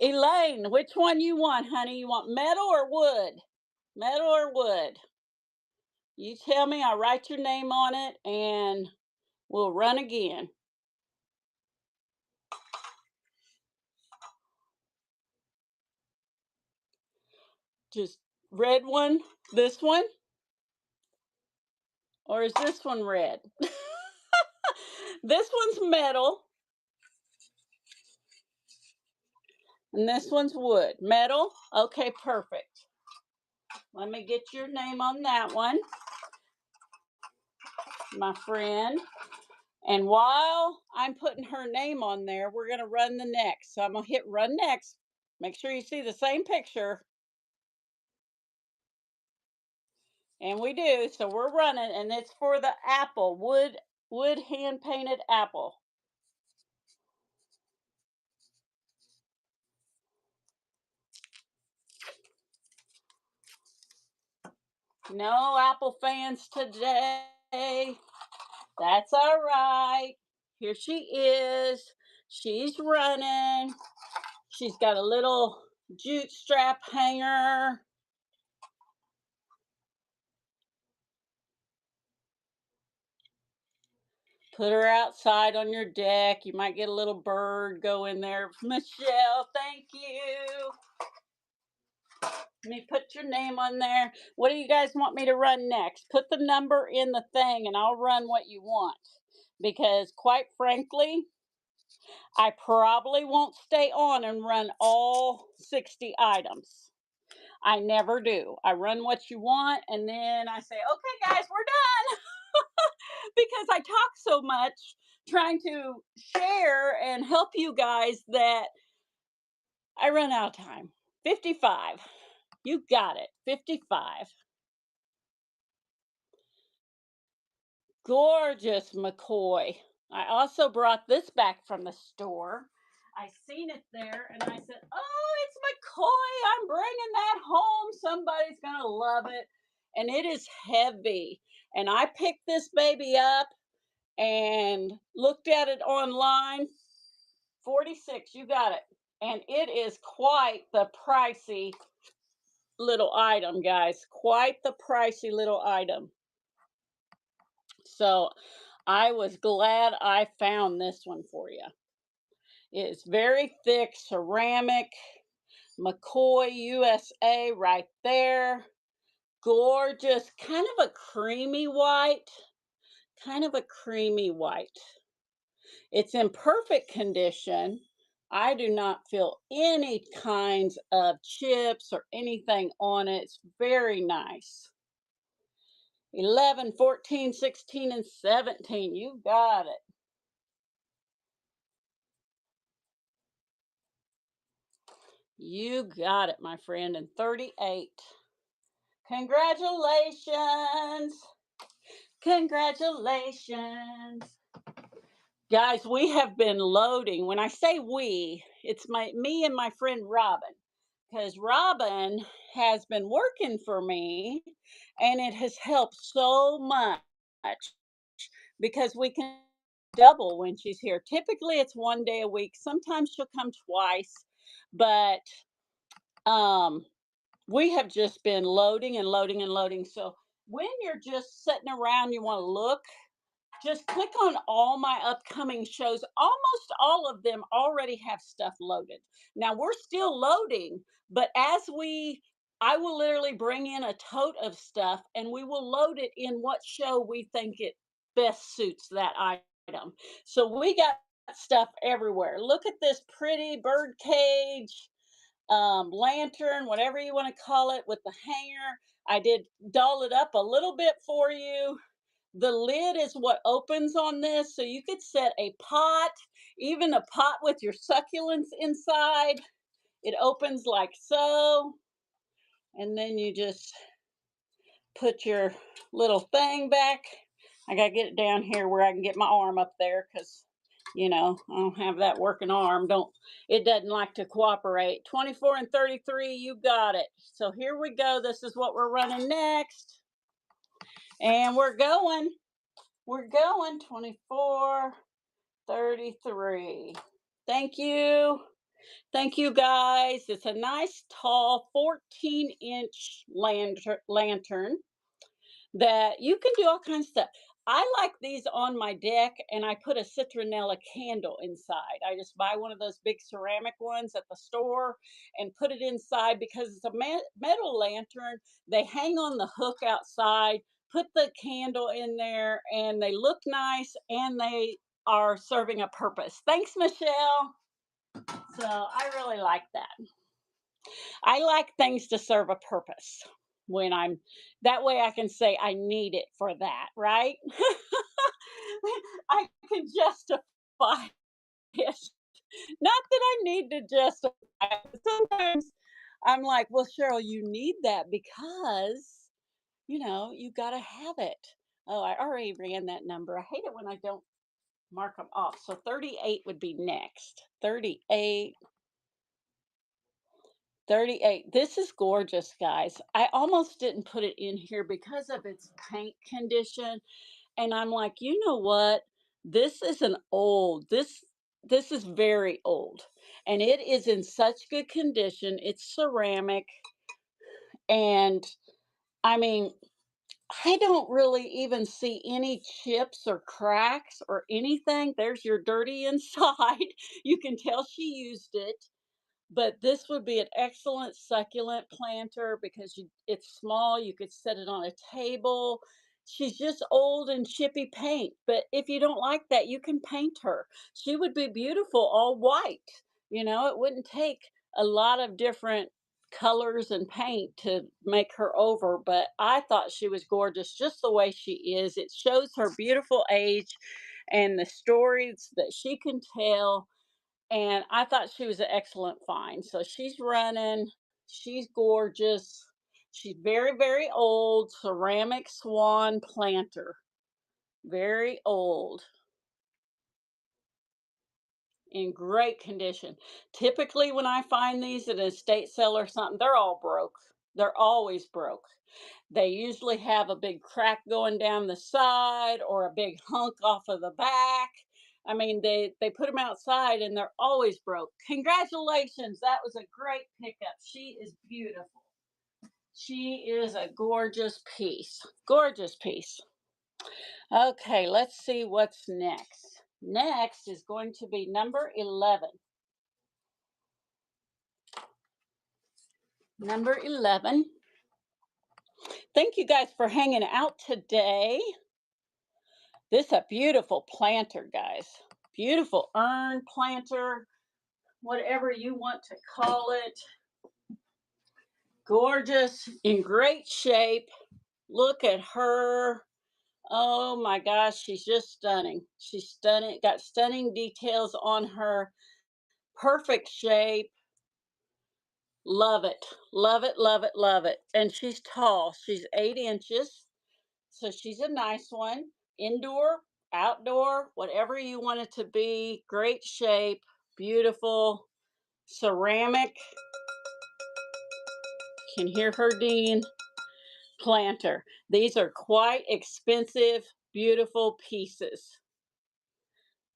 Elaine, which one you want, honey? You want metal or wood? Metal or wood? You tell me, I'll write your name on it and we'll run again. Just red one, this one? Or is this one red? This one's metal. And this one's wood. Metal? Okay, perfect. Let me get your name on that one, my friend. And while I'm putting her name on there, we're going to run the next. So I'm going to hit run next. Make sure you see the same picture. And we do. So we're running, and it's for the apple, wood hand painted apple. No apple fans today. That's all right. Here she is. She's running. She's got a little jute strap hanger. Put her outside on your deck. You might get a little bird go in there. Michelle, thank you. Let me put your name on there. What do you guys want me to run next? Put the number in the thing and I'll run what you want. Because quite frankly, I probably won't stay on and run all 60 items. I never do. I run what you want and then I say, okay, guys, we're done. Because I talk so much trying to share and help you guys that I run out of time. 55. You got it. 55. Gorgeous McCoy. I also brought this back from the store. I seen it there and I said, oh, it's McCoy. I'm bringing that home. Somebody's going to love it. And it is heavy. And I picked this baby up and looked at it online 46, you got it. And it is quite the pricey little item, guys. Quite the pricey little item. So I was glad I found this one for you. It's very thick ceramic, McCoy USA right there. Gorgeous, kind of a creamy white, kind of a creamy white. It's in perfect condition. I do not feel any kinds of chips or anything on it. It's very nice. 11, 14, 16, and 17. You got it. You got it, my friend. And 38. Congratulations. Congratulations. Guys, we have been loading. When I say we, it's me and my friend Robin. Because Robin has been working for me and it has helped so much because we can double when she's here. Typically it's one day a week. Sometimes she'll come twice, but um we have just been loading and loading and loading. So when you're just sitting around, you want to look, just click on all my upcoming shows. Almost all of them already have stuff loaded. Now we're still loading, but I will literally bring in a tote of stuff and we will load it in what show we think it best suits that item. So we got stuff everywhere. Look at this pretty bird cage, lantern, whatever you want to call it, with the hanger. I did doll it up a little bit for you. The lid is what opens on this, so you could set a pot, even a pot with your succulents inside. It opens like so, and then you just put your little thing back. I gotta get it down here where I can get my arm up there because I don't have that working arm. Don't It doesn't like to cooperate. 24 and 33, you got it. So here we go. This is what we're running next. And we're going. We're going 24, 33. Thank you. Thank you, guys. It's a nice, tall, 14-inch lantern that you can do all kinds of stuff. I like these on my deck, and I put a citronella candle inside. I just buy one of those big ceramic ones at the store and put it inside because it's a metal lantern. They hang on the hook outside, put the candle in there, and they look nice and they are serving a purpose. Thanks, Michelle. So I really like that. I like things to serve a purpose when I'm that way I can say I need it for that, right? I can justify it. Not that I need to justify it. Sometimes I'm like, well, Cheryl, you need that because, you got to have it. Oh, I already ran that number. I hate it when I don't mark them off. So 38 would be next. 38. 38. This is gorgeous, guys. I almost didn't put it in here because of its paint condition. And I'm like, you know what? This is an old, this is very old. And it is in such good condition. It's ceramic. And I mean, I don't really even see any chips or cracks or anything. There's your dirty inside. You can tell she used it, but this would be an excellent succulent planter because it's small. You could set it on a table. She's just old and chippy paint, but if you don't like that, you can paint her. She would be beautiful all white. It wouldn't take a lot of different colors and paint to make her over, but I thought she was gorgeous just the way she is. It shows her beautiful age and the stories that she can tell, and I thought she was an excellent find. So she's running. She's gorgeous. She's very, very old. Ceramic swan planter. Very old. In great condition. Typically, when I find these at an estate sale or something, they're all broke. They're always broke. They usually have a big crack going down the side or a big hunk off of the back. I mean, they put them outside and they're always broke. Congratulations. That was a great pickup. She is beautiful. She is a gorgeous piece. Gorgeous piece. Okay, let's see what's next. Next is going to be number 11. Number 11. Thank you guys for hanging out today. This is a beautiful planter, guys. Beautiful urn planter, whatever you want to call it. Gorgeous, in great shape. Look at her. Oh my gosh, she's just stunning. She's stunning, got stunning details on her. Perfect shape. Love it. Love it, love it, love it. And she's tall. She's 8 inches. So she's a nice one. Indoor, outdoor, whatever you want it to be. Great shape. Beautiful. Ceramic. Can hear her Dean planter. These are quite expensive, beautiful pieces.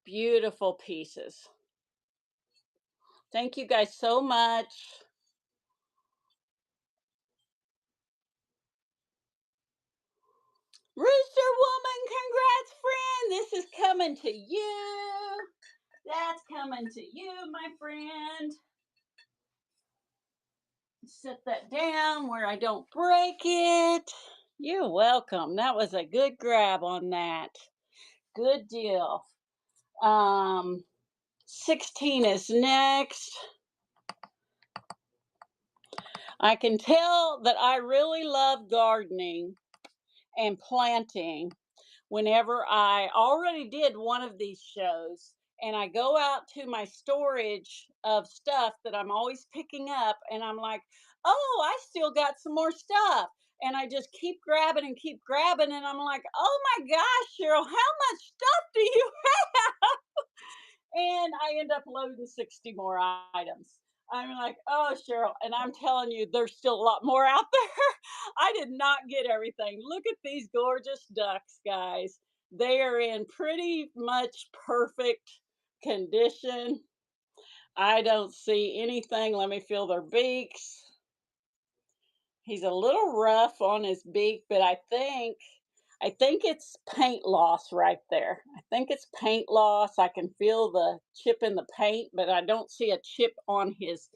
Beautiful pieces. Thank you guys so much. Rooster Woman, congrats, friend. This is coming to you. That's coming to you, my friend. Set that down where I don't break it. You're welcome. That was a good grab on that. Good deal. 16 is next. I can tell that I really love gardening and planting whenever I already did one of these shows and I go out to my storage of stuff that I'm always picking up and I'm like, oh, I still got some more stuff. And I just keep grabbing and keep grabbing. And I'm like, oh my gosh, Cheryl, how much stuff do you have? And I end up loading 60 more items. I'm like, oh, Cheryl. And I'm telling you, there's still a lot more out there. I did not get everything. Look at these gorgeous ducks, guys. They are in pretty much perfect condition. I don't see anything. Let me feel their beaks. He's a little rough on his beak, but I think it's paint loss right there. I think it's paint loss. I can feel the chip in the paint, but I don't see a chip on his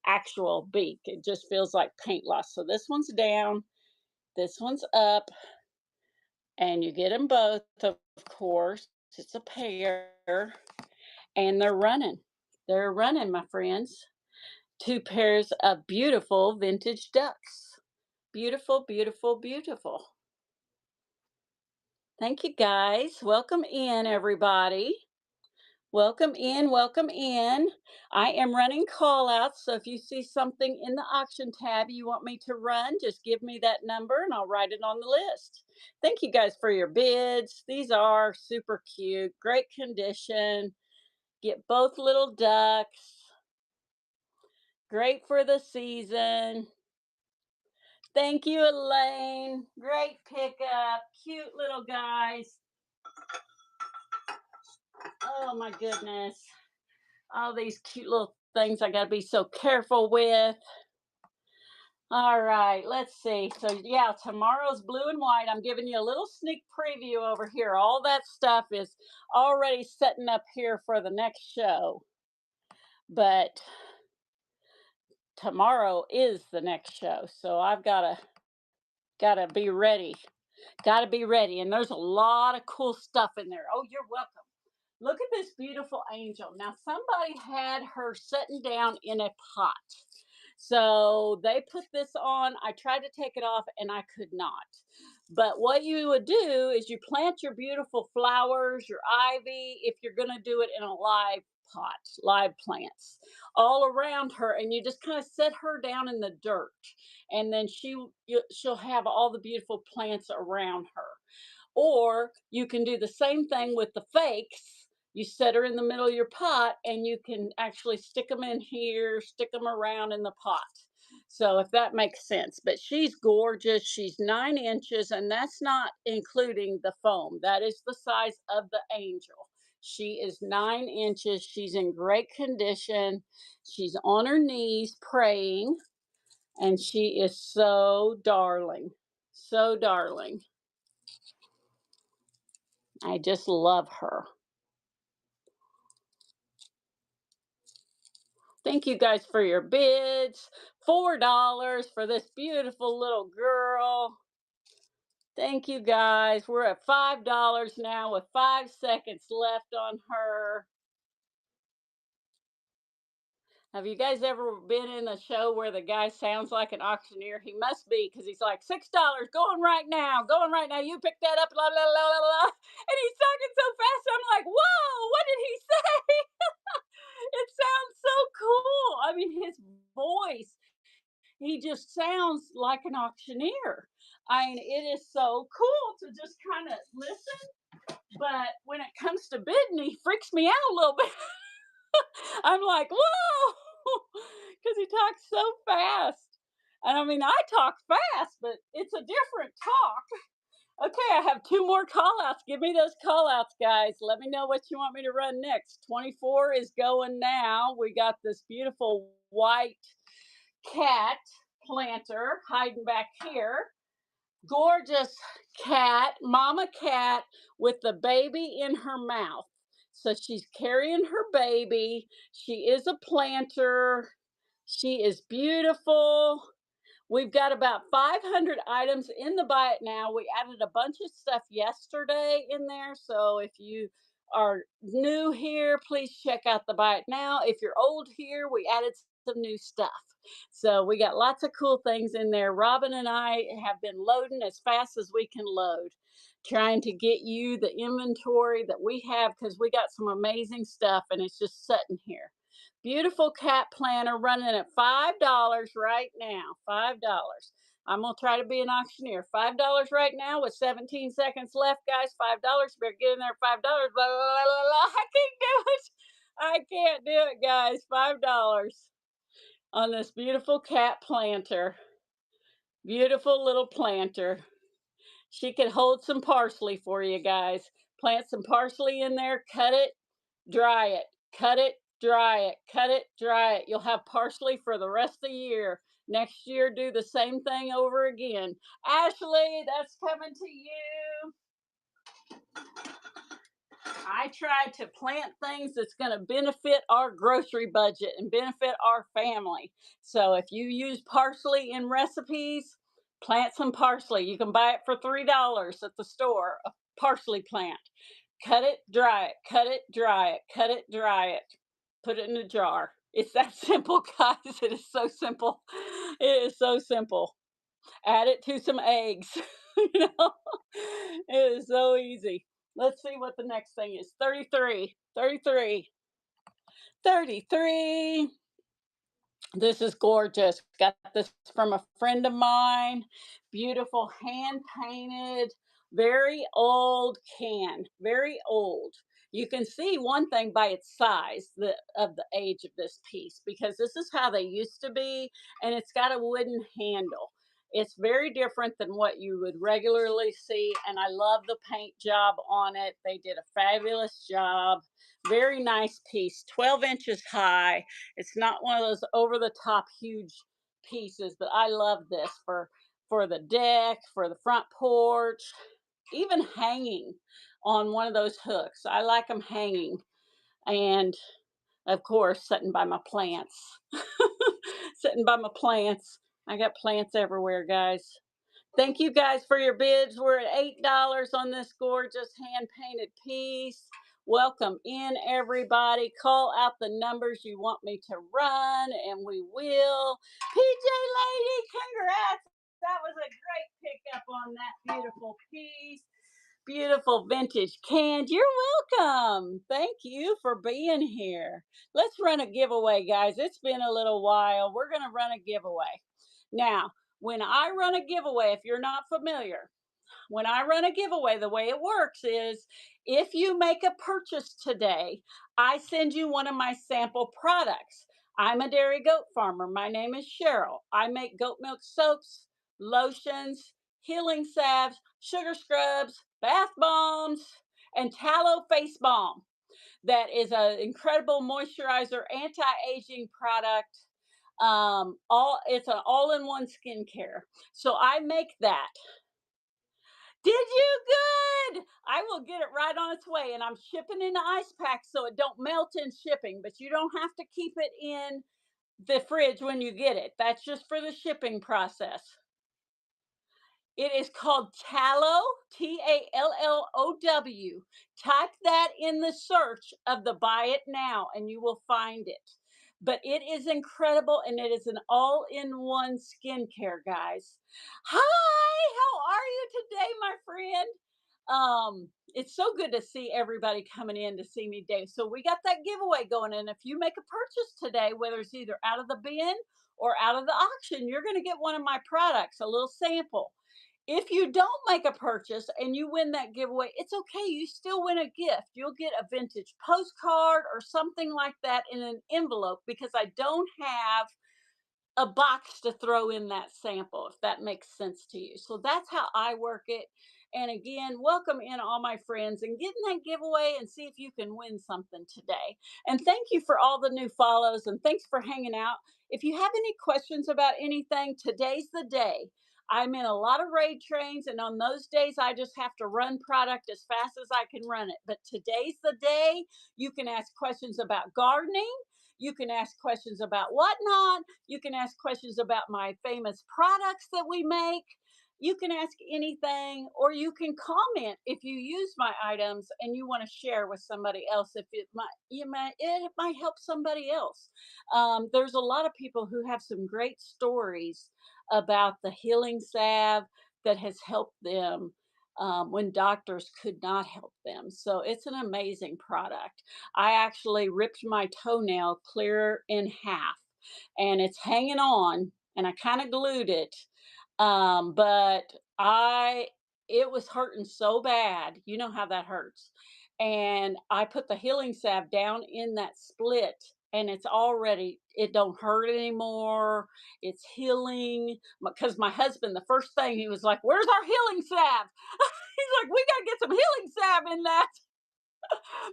actual beak. It just feels like paint loss. So this one's down, this one's up, and you get them both, of course. It's a pair, and they're running. They're running, my friends. Two pairs of beautiful vintage ducks. Beautiful, beautiful, beautiful. Thank you, guys. Welcome in, everybody. Welcome in, welcome in. I am running call outs, so if you see something in the auction tab you want me to run, just give me that number and I'll write it on the list. Thank you guys for your bids. These are super cute, great condition. Get both little ducks. Great for the season. Thank you, Elaine. Great pickup. Cute little guys. Oh my goodness. All these cute little things I got to be so careful with. All right, let's see. So, yeah, tomorrow's blue and white. I'm giving you a little sneak preview over here. All that stuff is already setting up here for the next show. But tomorrow is the next show. So I've got to be ready. Got to be ready. And there's a lot of cool stuff in there. Oh, you're welcome. Look at this beautiful angel. Now, somebody had her sitting down in a pot. So they put this on. I tried to take it off and I could not. But what you would do is you plant your beautiful flowers, your ivy, if you're going to do it in a live pot, live plants, all around her. And you just kind of set her down in the dirt. And then she'll have all the beautiful plants around her. Or you can do the same thing with the fakes. You set her in the middle of your pot and you can actually stick them in here, stick them around in the pot. So if that makes sense. But she's gorgeous. She's 9 inches, and that's not including the foam. That is the size of the angel. She is 9 inches. She's in great condition. She's on her knees praying, and she is so darling. So darling. I just love her. Thank you guys for your bids. $4 for this beautiful little girl. Thank you guys. We're at $5 now with 5 seconds left on her. Have you guys ever been in a show where the guy sounds like an auctioneer? He must be, because he's like, $6, going right now, going right now. You pick that up, blah, blah, blah, blah, blah. And he's talking so fast. I'm like, whoa, what did he say? It sounds so cool. I mean, his voice, he just sounds like an auctioneer. I mean, it is so cool to just kind of listen. But when it comes to bidding, he freaks me out a little bit. I'm like, whoa, because he talks so fast. And I mean, I talk fast, but it's a different talk. Okay, I have two more call outs. Give me those call outs, guys. Let me know what you want me to run next. 24 is going now. We got this beautiful white cat planter hiding back here. Gorgeous cat, mama cat with the baby in her mouth. So she's carrying her baby. She is a planter. She is beautiful. We've got about 500 items in the buy it now. We added a bunch of stuff yesterday in there. So if you are new here, please check out the buy it now. If you're old here, we added some new stuff. So we got lots of cool things in there. Robin and I have been loading as fast as we can load, trying to get you the inventory that we have, because we got some amazing stuff and it's just sitting here. Beautiful cat planner running at $5 right now. $5. I'm gonna try to be an auctioneer. $5 right now with 17 seconds left, guys. $5. Better get in there. $5. Blah, blah, blah, blah, blah. I can't do it. I can't do it, guys. $5 on this beautiful cat planter. Beautiful little planter. She could hold some parsley for you guys. Plant some parsley in there, cut it, dry it, cut it, dry it, cut it, dry it. You'll have parsley for the rest of the year. Next year, do the same thing over again. Ashley, that's coming to you. I try to plant things that's going to benefit our grocery budget and benefit our family. So if you use parsley in recipes, plant some parsley. You can buy it for $3 at the store, a parsley plant. Cut it, dry it, cut it, dry it, cut it, dry it. Put it in a jar. It's that simple, guys. It is so simple. It is so simple. Add it to some eggs. you know, it is so easy. Let's see what the next thing is. 33, 33, 33. This is gorgeous. Got this from a friend of mine. Beautiful hand painted, very old can. Very old. You can see one thing by its size, of the age of this piece, because this is how they used to be, and it's got a wooden handle. It's very different than what you would regularly see, and I love the paint job on it. They did a fabulous job. Very nice piece, 12 inches high. It's not one of those over the top huge pieces, but I love this for the deck, for the front porch, even hanging on one of those hooks. I like them hanging, and of course, sitting by my plants. Sitting by my plants. I got plants everywhere, guys. Thank you guys for your bids. We're at $8 on this gorgeous hand painted piece. Welcome in, everybody. Call out the numbers you want me to run, and we will. PJ Lady, congrats. That was a great pickup on that beautiful piece. Beautiful vintage cans. You're welcome. Thank you for being here. Let's run a giveaway, guys. It's been a little while. We're going to run a giveaway. Now, when I run a giveaway, if you're not familiar, when I run a giveaway, the way it works is if you make a purchase today, I send you one of my sample products. I'm a dairy goat farmer. My name is Cheryl. I make goat milk soaps, lotions, healing salves, sugar scrubs, bath bombs, and tallow face balm. that is an incredible moisturizer, anti-aging product. All It's an all-in-one skincare. So I make that. Did you? Good. I will get it right on its way, and I'm shipping in the ice pack so it don't melt in shipping. But you don't have to keep it in the fridge when you get it. That's just for the shipping process. It is called Tallow, Tallow. Type that in the search of the buy it now and you will find it. But it is incredible and it is an all in one skincare, guys. Hi, how are you today, my friend? It's so good to see everybody coming in to see me today. So we got that giveaway going, and if you make a purchase today, whether it's either out of the bin or out of the auction, you're going to get one of my products, a little sample. If you don't make a purchase and you win that giveaway, it's okay. You still win a gift. You'll get a vintage postcard or something like that in an envelope because I don't have a box to throw in that sample, if that makes sense to you. So that's how I work it. And again, welcome in all my friends and get in that giveaway and see if you can win something today. And thank you for all the new follows and thanks for hanging out. If you have any questions about anything, today's the day. I'm in a lot of raid trains, and on those days, I just have to run product as fast as I can run it. But today's the day. You can ask questions about gardening. You can ask questions about whatnot. You can ask questions about my famous products that we make. You can ask anything, or you can comment if you use my items and you want to share with somebody else. If it might help somebody else. There's a lot of people who have some great stories about the healing salve that has helped them when doctors could not help them. So it's an amazing product. I actually ripped my toenail clear in half and it's hanging on and I kind of glued it. But I it was hurting so bad. You know how that hurts. And I put the healing salve down in that split and it don't hurt anymore. It's healing because my husband, the first thing he was like, "Where's our healing salve?" He's like, "We got to get some healing salve in that."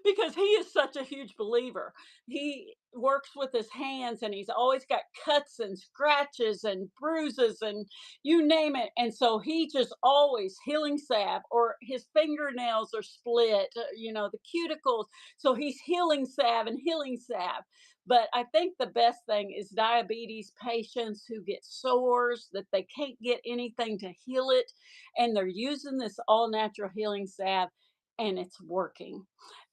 Because he is such a huge believer. He works with his hands and he's always got cuts and scratches and bruises and you name it. And so he just always healing salve, or his fingernails are split, the cuticles. So he's healing salve and healing salve. But I think the best thing is diabetes patients who get sores that they can't get anything to heal it. And they're using this all natural healing salve and it's working,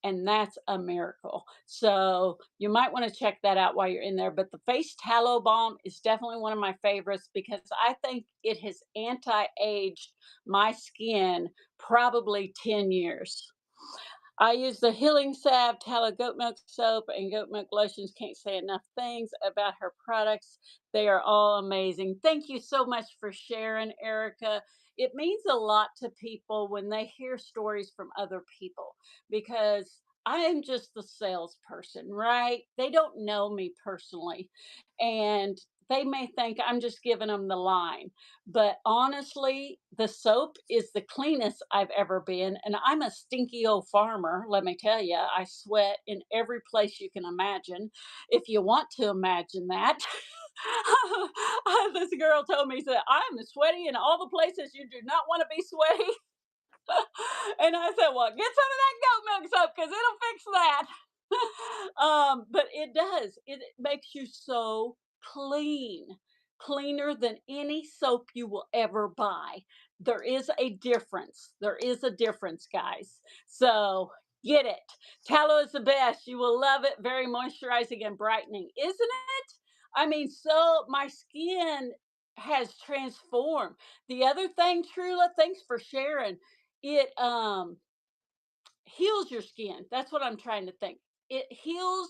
and that's a miracle. So you might want to check that out while you're in there. But the face tallow balm is definitely one of my favorites because I think it has anti-aged my skin probably 10 years. I use the healing salve, tallow goat milk soap, and goat milk lotions. Can't say enough things about her products. They are all amazing. Thank you so much for sharing, Erica. It means a lot to people when they hear stories from other people because I am just the salesperson, right? They don't know me personally. And they may think I'm just giving them the line. But honestly, the soap is the cleanest I've ever been. And I'm a stinky old farmer, let me tell you. I sweat in every place you can imagine, if you want to imagine that. This girl told me, said, I'm sweaty in all the places you do not want to be sweaty. And I said, well, get some of that goat milk soap because it'll fix that. But it does. It makes you so clean, cleaner than any soap you will ever buy. There is a difference. There is a difference, guys. So get it. Tallow is the best. You will love it. Very moisturizing and brightening, isn't it? I mean, so my skin has transformed. The other thing, Trula, thanks for sharing. It heals your skin. That's what I'm trying to think. It heals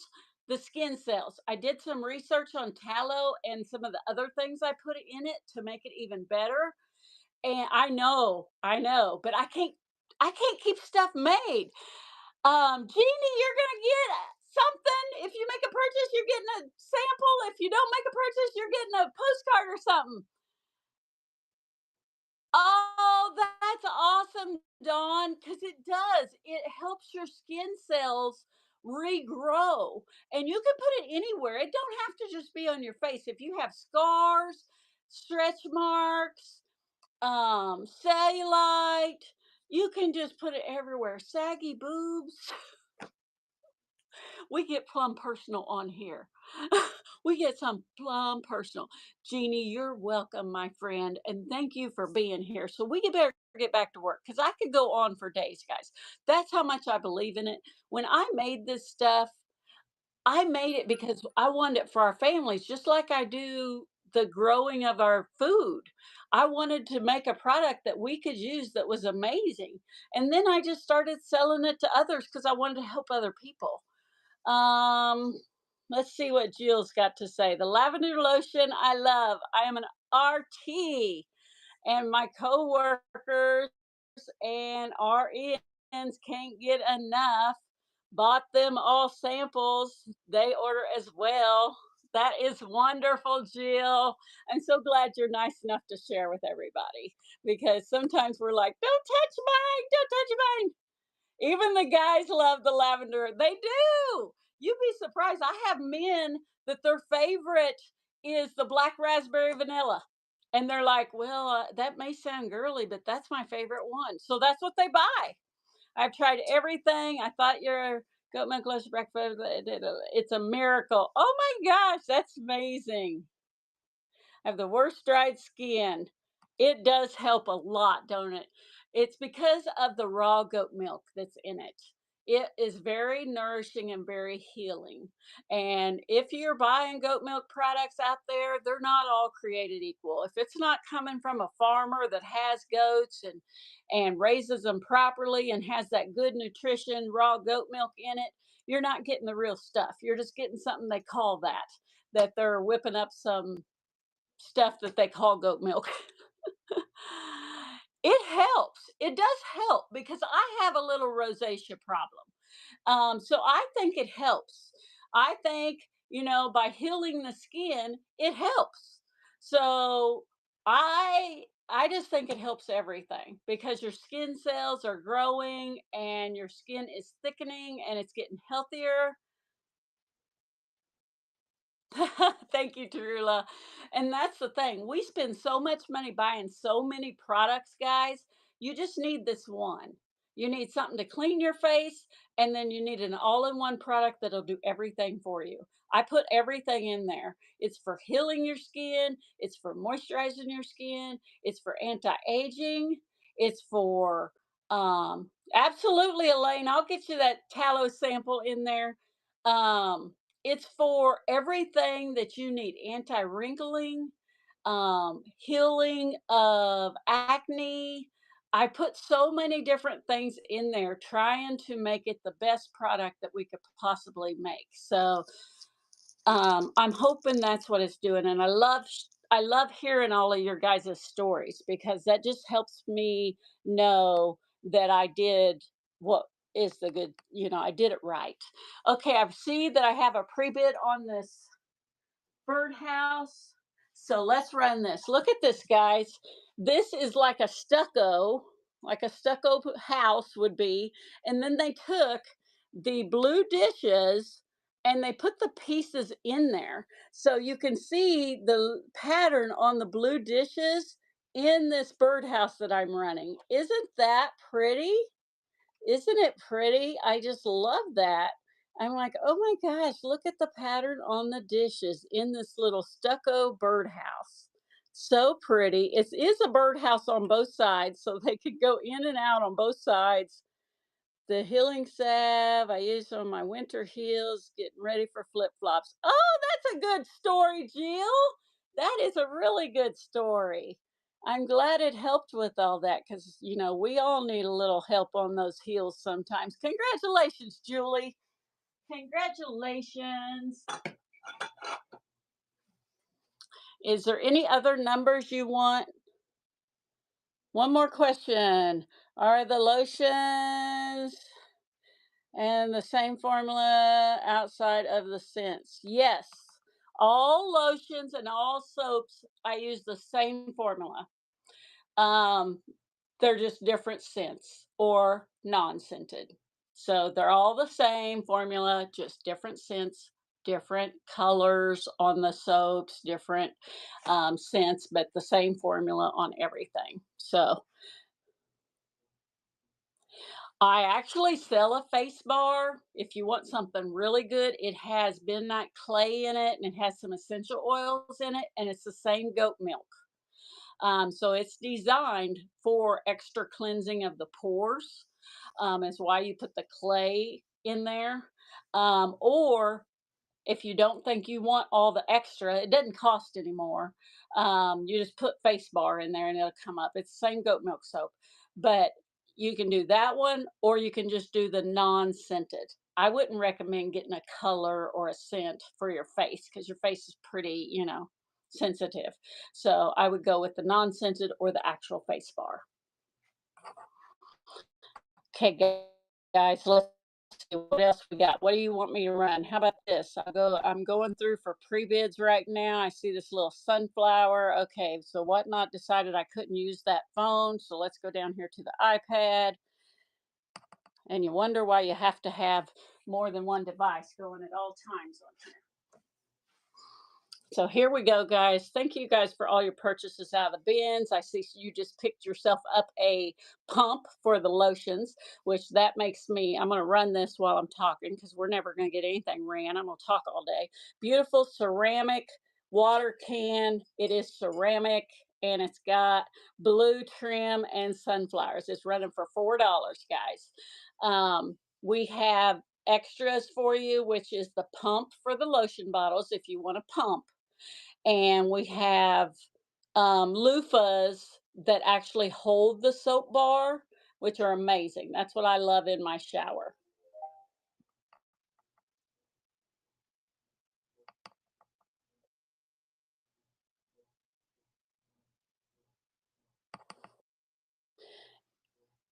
the skin cells. I did some research on tallow and some of the other things I put in it to make it even better. And I know, but I can't keep stuff made. Jeannie, you're gonna get something. If you make a purchase, you're getting a sample. If you don't make a purchase, you're getting a postcard or something. Oh, that's awesome, Dawn, because it does. It helps your skin cells regrow. And you can put it anywhere. It don't have to just be on your face. If you have scars, stretch marks, cellulite, you can just put it everywhere. Saggy boobs. We get plumb personal on here. We get some plumb personal. Jeannie, you're welcome, my friend, and thank you for being here. So we better get back to work because I could go on for days, guys. That's how much I believe in it. When I made this stuff, I made it because I wanted it for our families, just like I do the growing of our food. I wanted to make a product that we could use that was amazing. And then I just started selling it to others because I wanted to help other people. Um, let's see what Jill's got to say. The lavender lotion I love. I am an RT, and my coworkers and RNs can't get enough. Bought them all samples. They order as well. That is wonderful, Jill. I'm so glad you're nice enough to share with everybody because sometimes we're like, don't touch mine, don't touch mine. Even the guys love the lavender. They do. You'd be surprised. I have men that their favorite is the black raspberry vanilla. And they're like, well, that may sound girly, but that's my favorite one. So that's what they buy. I've tried everything. I thought your goat milk lotion breakfast, it's a miracle. Oh my gosh, that's amazing. I have the worst dried skin. It does help a lot, don't it? It's because of the raw goat milk that's in it. It is very nourishing and very healing. And if you're buying goat milk products out there, they're not all created equal. If it's not coming from a farmer that has goats and raises them properly and has that good nutrition raw goat milk in it, you're not getting the real stuff. You're just getting something they call that they're whipping up some stuff that they call goat milk. It helps. It does help because I have a little rosacea problem. So I think it helps. I think, by healing the skin, it helps. So I just think it helps everything because your skin cells are growing and your skin is thickening and it's getting healthier. Thank you, Tarula. And that's the thing. We spend so much money buying so many products, guys. You just need this one. You need something to clean your face, and then you need an all in one product that'll do everything for you. I put everything in there. It's for healing your skin, it's for moisturizing your skin, it's for anti aging, it's for, absolutely, Elaine. I'll get you that tallow sample in there. Um, it's for everything that you need, anti-wrinkling, healing of acne. I put so many different things in there trying to make it the best product that we could possibly make. So I'm hoping that's what it's doing, and I love hearing all of your guys' stories because that just helps me know that I did what is the good, I did it right. Okay, I see that I have a pre-bid on this birdhouse. So let's run this. Look at this, guys. This is like a stucco house would be. And then they took the blue dishes and they put the pieces in there. So you can see the pattern on the blue dishes in this birdhouse that I'm running. Isn't that pretty? Isn't it pretty? I just love that. I'm like, oh my gosh, look at the pattern on the dishes in this little stucco birdhouse. So pretty. It is a birdhouse on both sides, so they could go in and out on both sides. The healing salve I use on my winter heels, getting ready for flip flops. Oh, that's a good story, Jill. That is a really good story. I'm glad it helped with all that because, we all need a little help on those heels sometimes. Congratulations, Julie. Congratulations. Is there any other numbers you want? One more question. Are the lotions and the same formula outside of the scents? Yes. All lotions and all soaps, I use the same formula. Um, they're just different scents or non-scented. So they're all the same formula, just different scents, different colors on the soaps, different scents, but the same formula on everything. So I actually sell a face bar. If you want something really good, it has midnight clay in it and it has some essential oils in it, and it's the same goat milk. So it's designed for extra cleansing of the pores. Is why you put the clay in there. Or if you don't think you want all the extra, it doesn't cost anymore. You just put face bar in there and it'll come up. It's the same goat milk soap, but you can do that one or you can just do the non-scented. I wouldn't recommend getting a color or a scent for your face because your face is pretty, sensitive. So I would go with the non-scented or the actual face bar. Okay, guys, let's see what else we got. What do you want me to run? How about this? I'm going through for pre-bids right now. I see this little sunflower. Okay, so Whatnot decided I couldn't use that phone. So let's go down here to the iPad. And you wonder why you have to have more than one device going at all times on here. So here we go, guys. Thank you guys for all your purchases out of the bins. I see you just picked yourself up a pump for the lotions, which that makes me, I'm going to run this while I'm talking because we're never going to get anything ran. I'm going to talk all day. Beautiful ceramic water can. It is ceramic and it's got blue trim and sunflowers. It's running for $4, guys. We have extras for you, which is the pump for the lotion bottles if you want to pump, and we have loofahs that actually hold the soap bar, which are amazing. That's what I love in my shower.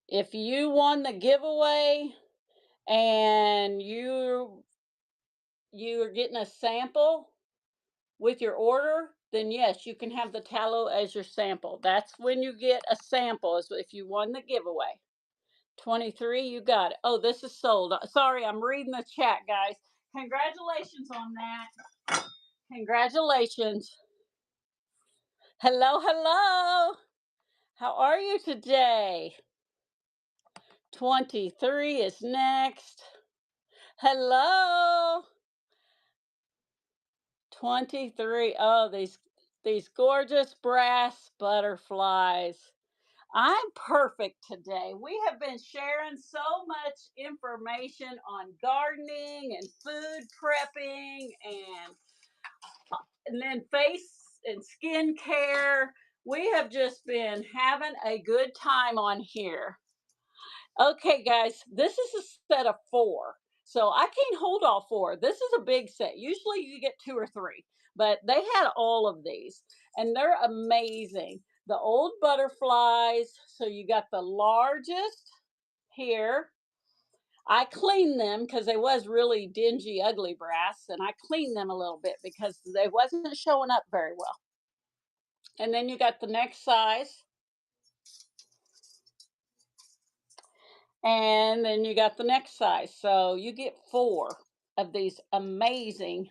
If you won the giveaway and you're getting a sample with your order, then yes, you can have the tallow as your sample. That's when you get a sample, is if you won the giveaway. 23, you got it. Oh, this is sold. Sorry, I'm reading the chat, guys. Congratulations on that. Congratulations. Hello, hello. How are you today? 23 is next. Hello. 23. Oh, these gorgeous brass butterflies. I'm perfect today. We have been sharing so much information on gardening and food prepping and then face and skin care. We have just been having a good time on here. Okay, guys, this is a set of four. So I can't hold all four. This is a big set. Usually you get two or three, but they had all of these and they're amazing. The old butterflies. So you got the largest here. I cleaned them because they was really dingy, ugly brass, and I cleaned them a little bit because they wasn't showing up very well. And then you got the next size, and then you got the next size. So you get four of these amazing.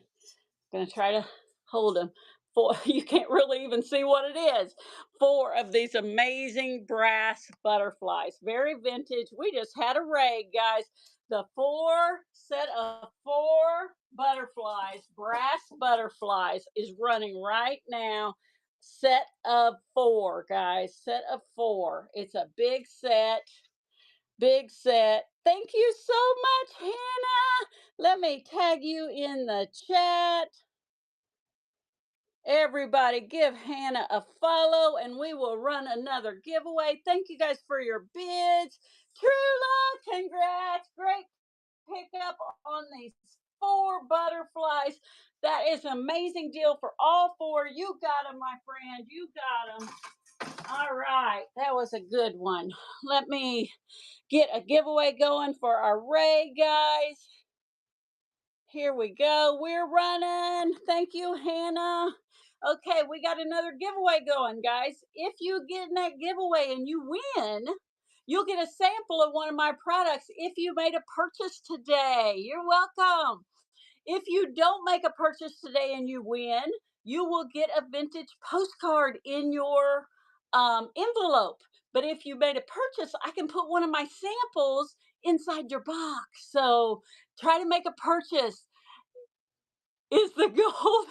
Gonna try to hold them. Four, you can't really even see what it is. Four of these amazing brass butterflies. Very vintage. We just had a raid, guys. The four set of four butterflies, brass butterflies, is running right now. Set of four, guys. Set of four. It's a big set. Big set. Thank you so much, Hannah. Let me tag you in the chat. Everybody give Hannah a follow and we will run another giveaway. Thank you guys for your bids. Trula, congrats. Great pickup on these four butterflies. That is an amazing deal for all four. You got them, my friend. You got them. All right. That was a good one. Let me get a giveaway going for our Ray guys. Here we go. We're running. Thank you, Hannah. Okay, we got another giveaway going, guys. If you get in that giveaway and you win, you'll get a sample of one of my products if you made a purchase today. You're welcome. If you don't make a purchase today and you win, you will get a vintage postcard in your envelope. But if you made a purchase, I can put one of my samples inside your box. So try to make a purchase. Is the gold.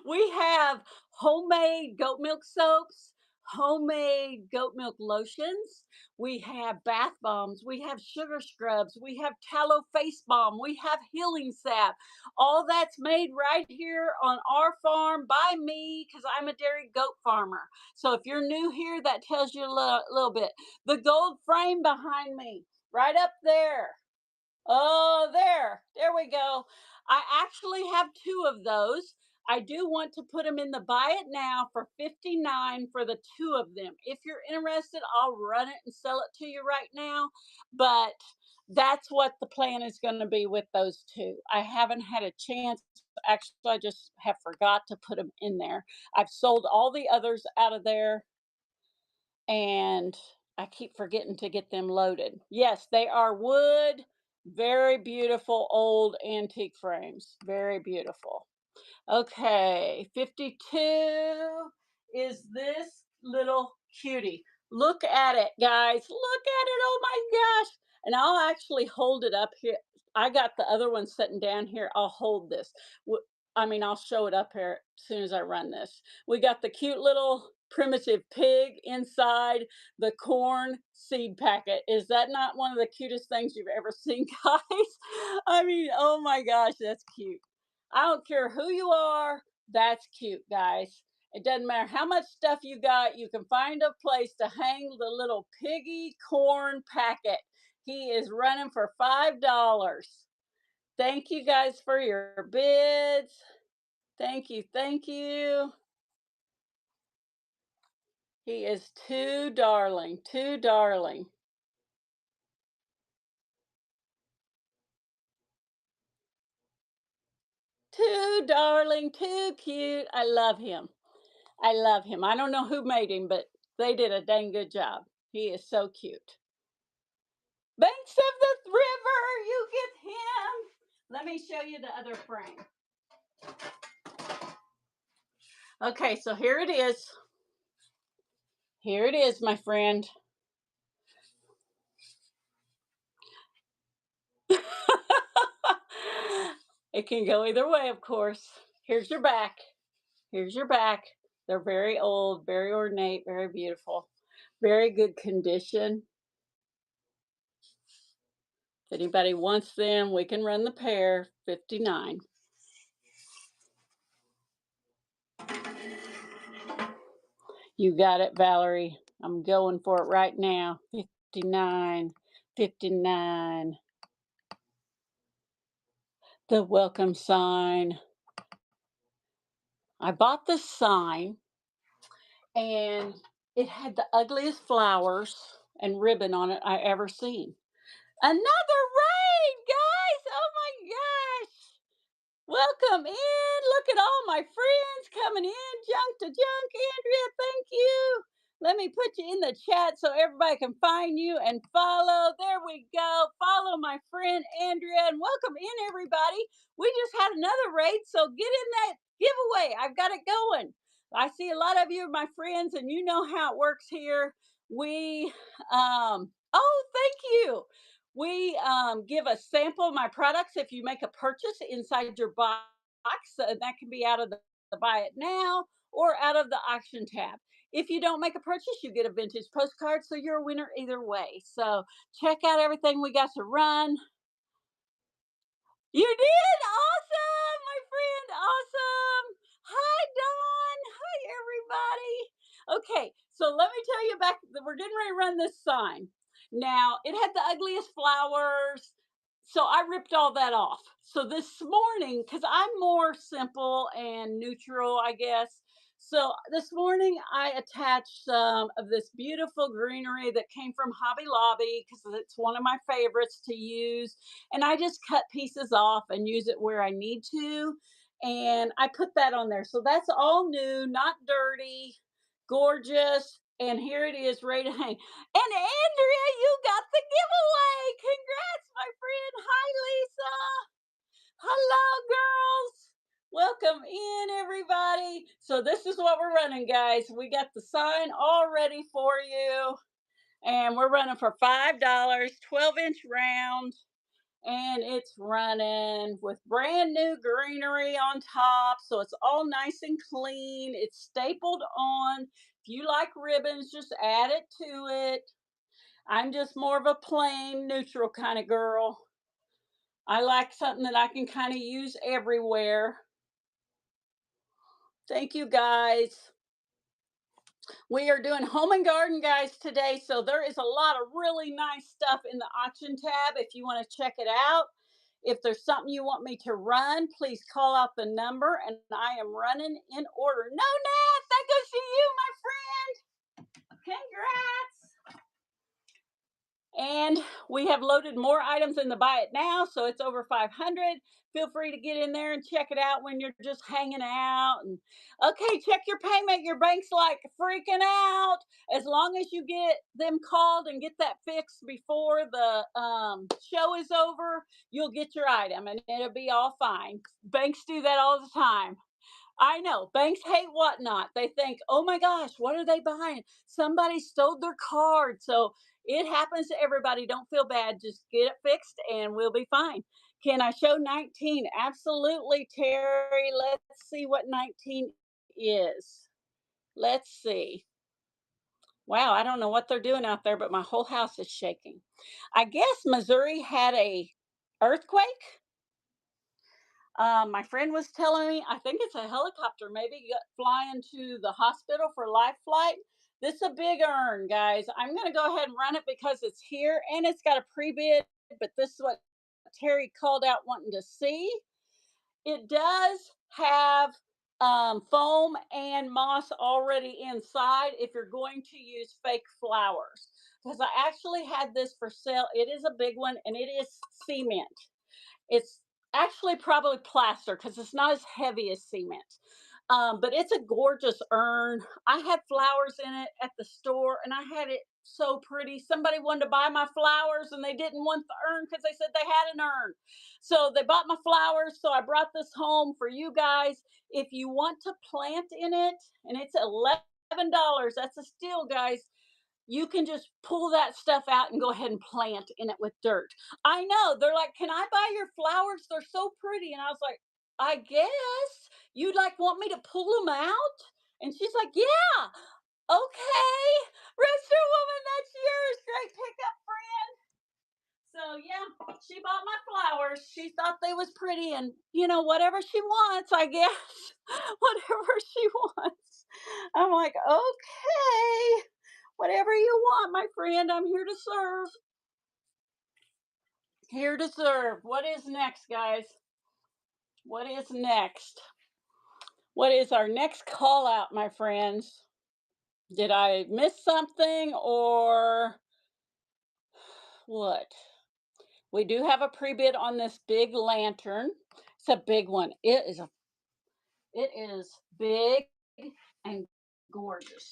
We have homemade goat milk soaps, homemade goat milk lotions. We have bath bombs. We have sugar scrubs. We have tallow face balm. We have healing sap. All that's made right here on our farm by me because I'm a dairy goat farmer. So if you're new here, that tells you a little bit. The gold frame behind me, right up there. Oh, there we go. I actually have two of those. I do want to put them in the buy it now for 59 for the two of them. If you're interested, I'll run it and sell it to you right now. But that's what the plan is going to be with those two. I haven't had a chance. Actually, I just have forgot to put them in there. I've sold all the others out of there and I keep forgetting to get them loaded. Yes, they are wood, very beautiful old antique frames. Very beautiful. Okay, 52 is this little cutie. Look at it, guys. Look at it. Oh my gosh. And I'll actually hold it up here. I got the other one sitting down here. I'll hold this. I mean, I'll show it up here as soon as I run this. We got the cute little primitive pig inside the corn seed packet. Is that not one of the cutest things you've ever seen, guys? I mean, oh my gosh, that's cute. I don't care who you are, that's cute, guys. It doesn't matter how much stuff you got, you can find a place to hang the little piggy corn packet. He is running for $5. Thank you guys for your bids. Thank you, thank you. He is too darling, too darling. Too darling, too cute. I love him. I love him. I don't know who made him, but they did a dang good job. He is so cute. Banks of the river, you get him. Let me show you the other frame. Okay, so here it is. Here it is, my friend. It can go either way, of course. Here's your back. Here's your back. They're very old, very ornate, very beautiful, very good condition. If anybody wants them, we can run the pair, 59. You got it, Valerie. I'm going for it right now. 59, 59. The welcome sign. I bought this sign and it had the ugliest flowers and ribbon on it I ever seen. Another raid, guys! Oh my gosh! Welcome in. Look at all my friends coming in. Junk to junk. Andrea, thank you. Let me put you in the chat so everybody can find you and follow. There we go. Follow my friend Andrea and welcome in everybody. We just had another raid, so get in that giveaway. I've got it going. I see a lot of you are my friends and you know how it works here. We thank you. We give a sample of my products if you make a purchase inside your box. That can be out of the buy it now or out of the auction tab. If you don't make a purchase, you get a vintage postcard. So you're a winner either way. So check out everything we got to run. You did? Awesome, my friend. Awesome. Hi, Dawn. Hi, everybody. Okay, so let me tell you back. We're getting ready to run this sign. Now, it had the ugliest flowers. So I ripped all that off. So this morning, because I'm more simple and neutral, I guess. So this morning, I attached some of this beautiful greenery that came from Hobby Lobby because it's one of my favorites to use and I just cut pieces off and use it where I need to. And I put that on there. So that's all new, not dirty, gorgeous. And here it is ready to hang. And Andrea, you got the giveaway. Congrats, my friend. Hi, Lisa. Hello, girls. Welcome in, everybody. So this is what we're running, guys. We got the sign all ready for you. And we're running for $5, 12-inch round. And it's running with brand new greenery on top. So it's all nice and clean. It's stapled on. If you like ribbons, just add it to it. I'm just more of a plain neutral kind of girl. I like something that I can kind of use everywhere. Thank you, guys. We are doing home and garden, guys, today. So there is a lot of really nice stuff in the auction tab if you want to check it out. If there's something you want me to run, please call out the number and I am running in order. No, Nat, that goes to you, my friend. Congrats. And we have loaded more items in the buy it now, so it's over 500. Feel free to get in there and check it out when you're just hanging out. And okay, check your payment. Your bank's like freaking out. As long as you get them called and get that fixed before the show is over, you'll get your item and it'll be all fine. Banks do that all the time. I know. Banks hate whatnot. They think, oh my gosh, what are they buying? Somebody stole their card. So it happens to everybody. Don't feel bad. Just get it fixed and we'll be fine. Can I show 19? Absolutely, Terry. Let's see what 19 is. Let's see. Wow, I don't know what they're doing out there, but my whole house is shaking. I guess Missouri had a earthquake. My friend was telling me, I think it's a helicopter, maybe flying to the hospital for life flight. This is a big urn, guys. I'm going to go ahead and run it because it's here and it's got a pre bid, but this is what Terry called out wanting to see. It does have foam and moss already inside if you're going to use fake flowers. Because I actually had this for sale. It is a big one and it is cement. It's actually probably plaster because it's not as heavy as cement. But it's a gorgeous urn. I had flowers in it at the store and I had it so pretty. Somebody wanted to buy my flowers and they didn't want the urn because they said they had an urn. So they bought my flowers. So I brought this home for you guys. If you want to plant in it, and it's $11, that's a steal, guys. You can just pull that stuff out and go ahead and plant in it with dirt. I know. They're like, "Can I buy your flowers? They're so pretty." And I was like, "I guess you'd like want me to pull them out?" And she's like, "Yeah, okay. Rooster woman, that's yours. Great pickup, friend." So yeah, she bought my flowers. She thought they was pretty, and whatever she wants, I guess. Whatever she wants. I'm like, okay. Whatever you want, my friend, I'm here to serve. Here to serve. What is next, guys? What is next? What is our next call out, my friends? Did I miss something or what? We do have a pre-bid on this big lantern. It's a big one. It is big and gorgeous.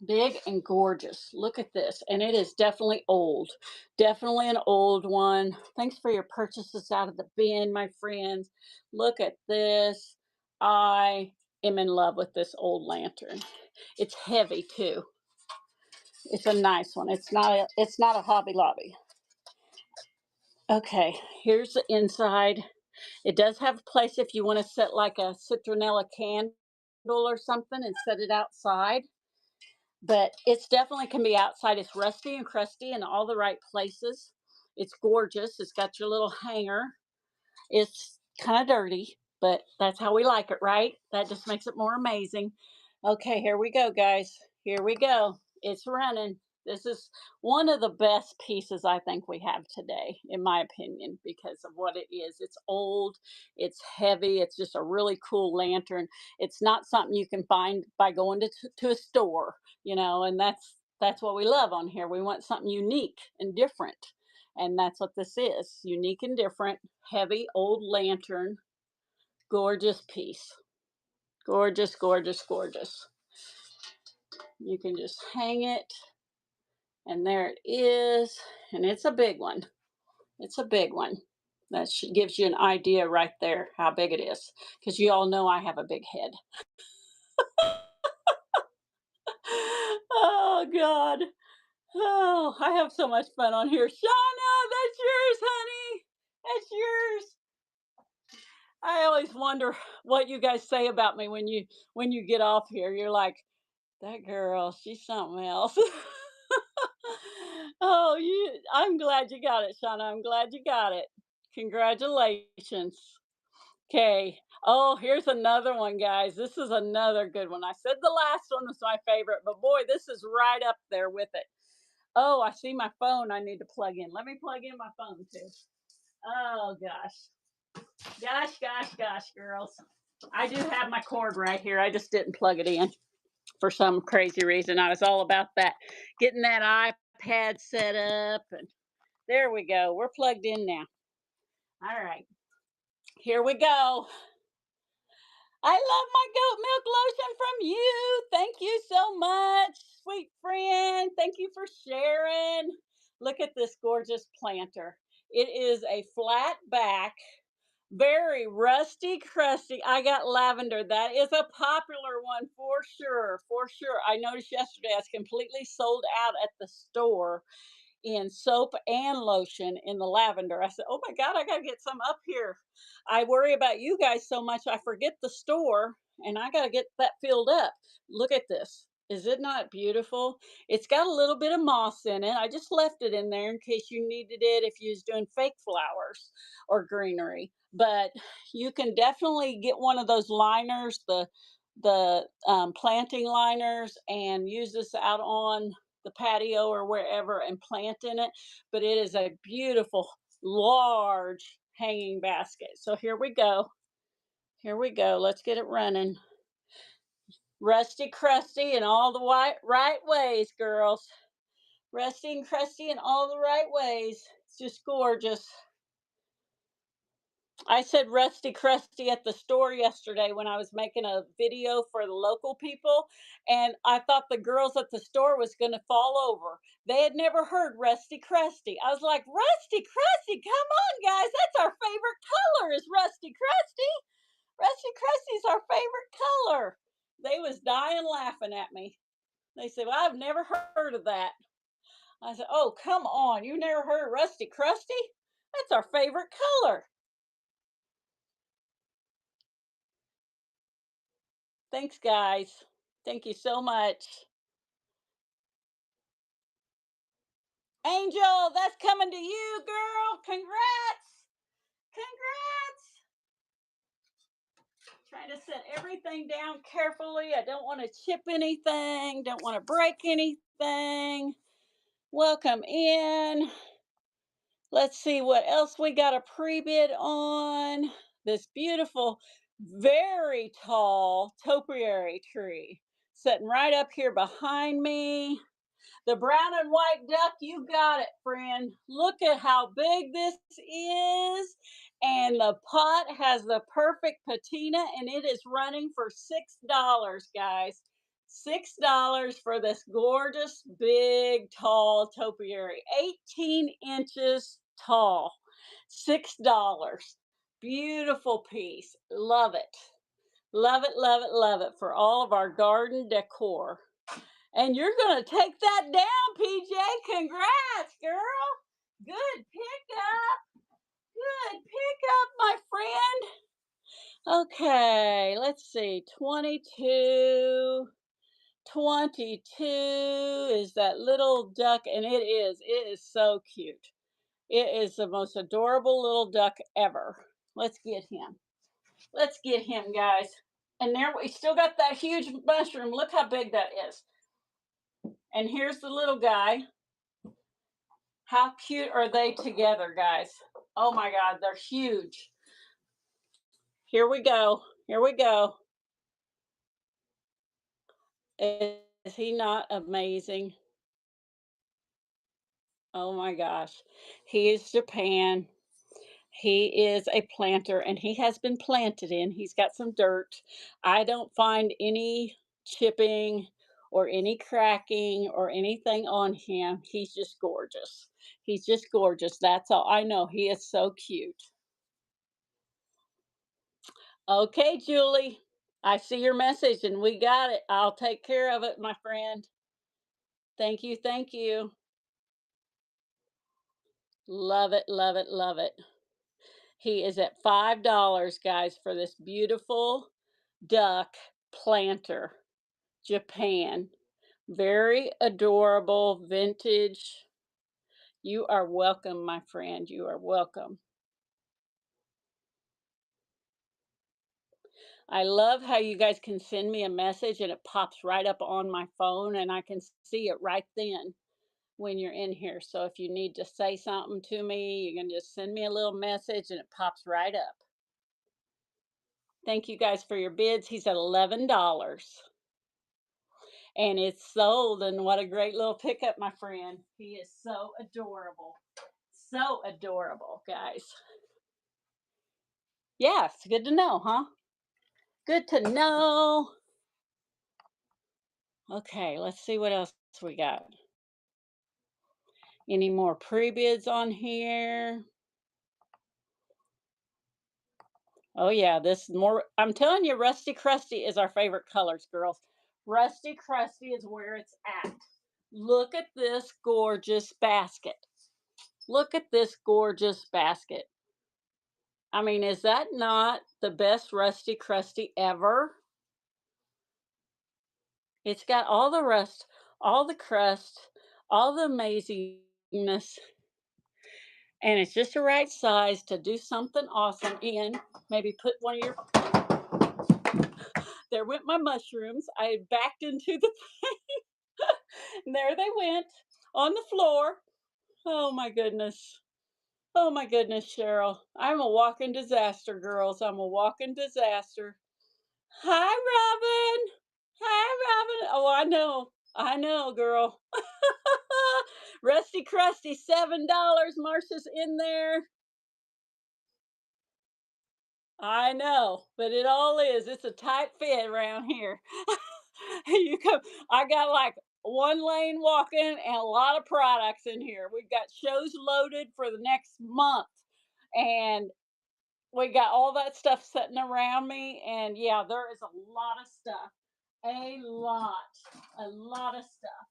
Big and gorgeous. Look at this. And it is definitely old. Definitely an old one. Thanks for your purchases out of the bin, my friends. Look at this. I am in love with this old lantern. It's heavy too. It's a nice one. It's not a Hobby Lobby. Okay, here's the inside. It does have a place if you want to set like a citronella candle or something and set it outside. But it's definitely can be outside. It's rusty and crusty in all the right places. It's gorgeous. It's got your little hanger. It's kind of dirty, but that's how we like it, right? That just makes it more amazing. Okay, here we go, guys. Here we go. It's running. This is one of the best pieces I think we have today, in my opinion, because of what it is. It's old, it's heavy, it's just a really cool lantern. It's not something you can find by going to a store, and that's what we love on here. We want something unique and different. And that's what this is. Unique and different, heavy old lantern, gorgeous piece. Gorgeous, gorgeous, gorgeous. You can just hang it, and there it is. And it's a big one. It's a big one. That gives you an idea right there how big it is. Because you all know I have a big head. Oh, God. Oh, I have so much fun on here. Shauna, that's yours, honey. That's yours. I always wonder what you guys say about me when you get off here. You're like, that girl, she's something else. Oh, I'm glad you got it, Shauna. I'm glad you got it. Congratulations. Okay. Oh, here's another one, guys. This is another good one. I said the last one was my favorite, but boy, this is right up there with it. Oh, I see my phone I need to plug in. Let me plug in my phone too. Oh gosh. Gosh, girls. I do have my cord right here. I just didn't plug it in for some crazy reason. I was all about that, getting that iPad set up, and there we go. We're plugged in now. All right, here we go. I love my goat milk lotion from you. Thank you so much, sweet friend. Thank you for sharing. Look at this gorgeous planter. It is a flat back, very rusty, crusty. I got lavender. That is a popular one for sure. For sure. I noticed yesterday I was completely sold out at the store in soap and lotion in the lavender. I said, "Oh my God, I got to get some up here." I worry about you guys so much, I forget the store, and I got to get that filled up. Look at this. Is it not beautiful? It's got a little bit of moss in it. I just left it in there in case you needed it if you was doing fake flowers or greenery. But you can definitely get one of those liners, the planting liners, and use this out on the patio or wherever and plant in it. But it is a beautiful, large hanging basket. So here we go. Here we go. Let's get it running. Rusty crusty in all the right ways, girls. Rusty and crusty in all the right ways. It's just gorgeous. I said rusty crusty at the store yesterday when I was making a video for the local people, and I thought the girls at the store was going to fall over. They had never heard rusty crusty. I was like, rusty crusty, come on, guys, that's our favorite color is rusty crusty. Rusty crusty's our favorite color. They was dying laughing at me. They said, well, I've never heard of that. I said, oh, come on, you never heard of rusty crusty? That's our favorite color. Thanks, guys. Thank you so much. Angel, that's coming to you, girl. Congrats. Congrats. Trying to set everything down carefully. I don't want to chip anything, don't want to break anything. Welcome in. Let's see what else we got a pre-bid on. This beautiful, very tall topiary tree sitting right up here behind me. The brown and white duck, you got it, friend. Look at how big this is. And the pot has the perfect patina, and it is running for $6, guys. $6 for this gorgeous, big, tall topiary, 18 inches tall. $6. Beautiful piece. Love it. Love it, love it, love it for all of our garden decor. And you're going to take that down, PJ. Congrats, girl. Good pickup. Good pickup, my friend. Okay, let's see. 22. 22 is that little duck, and it is. It is so cute. It is the most adorable little duck ever. Let's get him. Let's get him, guys. And there we still got that huge mushroom. Look how big that is. And here's the little guy. How cute are they together, guys? Oh my God, they're huge. Here we go. Here we go. Is he not amazing? Oh my gosh. He is Japan. He is a planter and he has been planted in. He's got some dirt. I don't find any chipping or any cracking or anything on him. He's just gorgeous. He's just gorgeous. That's all I know. He is so cute. Okay, Julie. I see your message and we got it. I'll take care of it, my friend. Thank you. Thank you. Love it. Love it. Love it. He is at $5, guys, for this beautiful duck planter. Japan. Very adorable vintage. You are welcome, my friend. You are welcome. I love how you guys can send me a message and it pops right up on my phone and I can see it right then when you're in here. So if you need to say something to me, you can just send me a little message and it pops right up. Thank you guys for your bids. He's at $11 and it's sold. And what a great little pickup, my friend. He is so adorable. So adorable, guys. Yes, good to know, huh? Good to know. Okay, let's see what else we got. Any more pre-bids on here? Oh yeah, this more. I'm telling you, Rusty Crusty is our favorite colors, girls. Rusty Crusty is where it's at. Look at this gorgeous basket. Look at this gorgeous basket. I mean, is that not the best Rusty Crusty ever? It's got all the rust, all the crust, all the amazingness, and it's just the right size to do something awesome in. Maybe put one of your. There went my mushrooms. I backed into the. And there they went on the floor. Oh my goodness. Oh my goodness, Cheryl. I'm a walking disaster, girls. I'm a walking disaster. Hi, Robin. Hi, Robin. Oh, I know. I know, girl. Rusty Crusty, $7. Marcia's in there. I know, but it all is. It's a tight fit around here. You come. I got like one lane walking and a lot of products in here. We've got shows loaded for the next month, and we got all that stuff sitting around me. And yeah, there is a lot of stuff. A lot of stuff.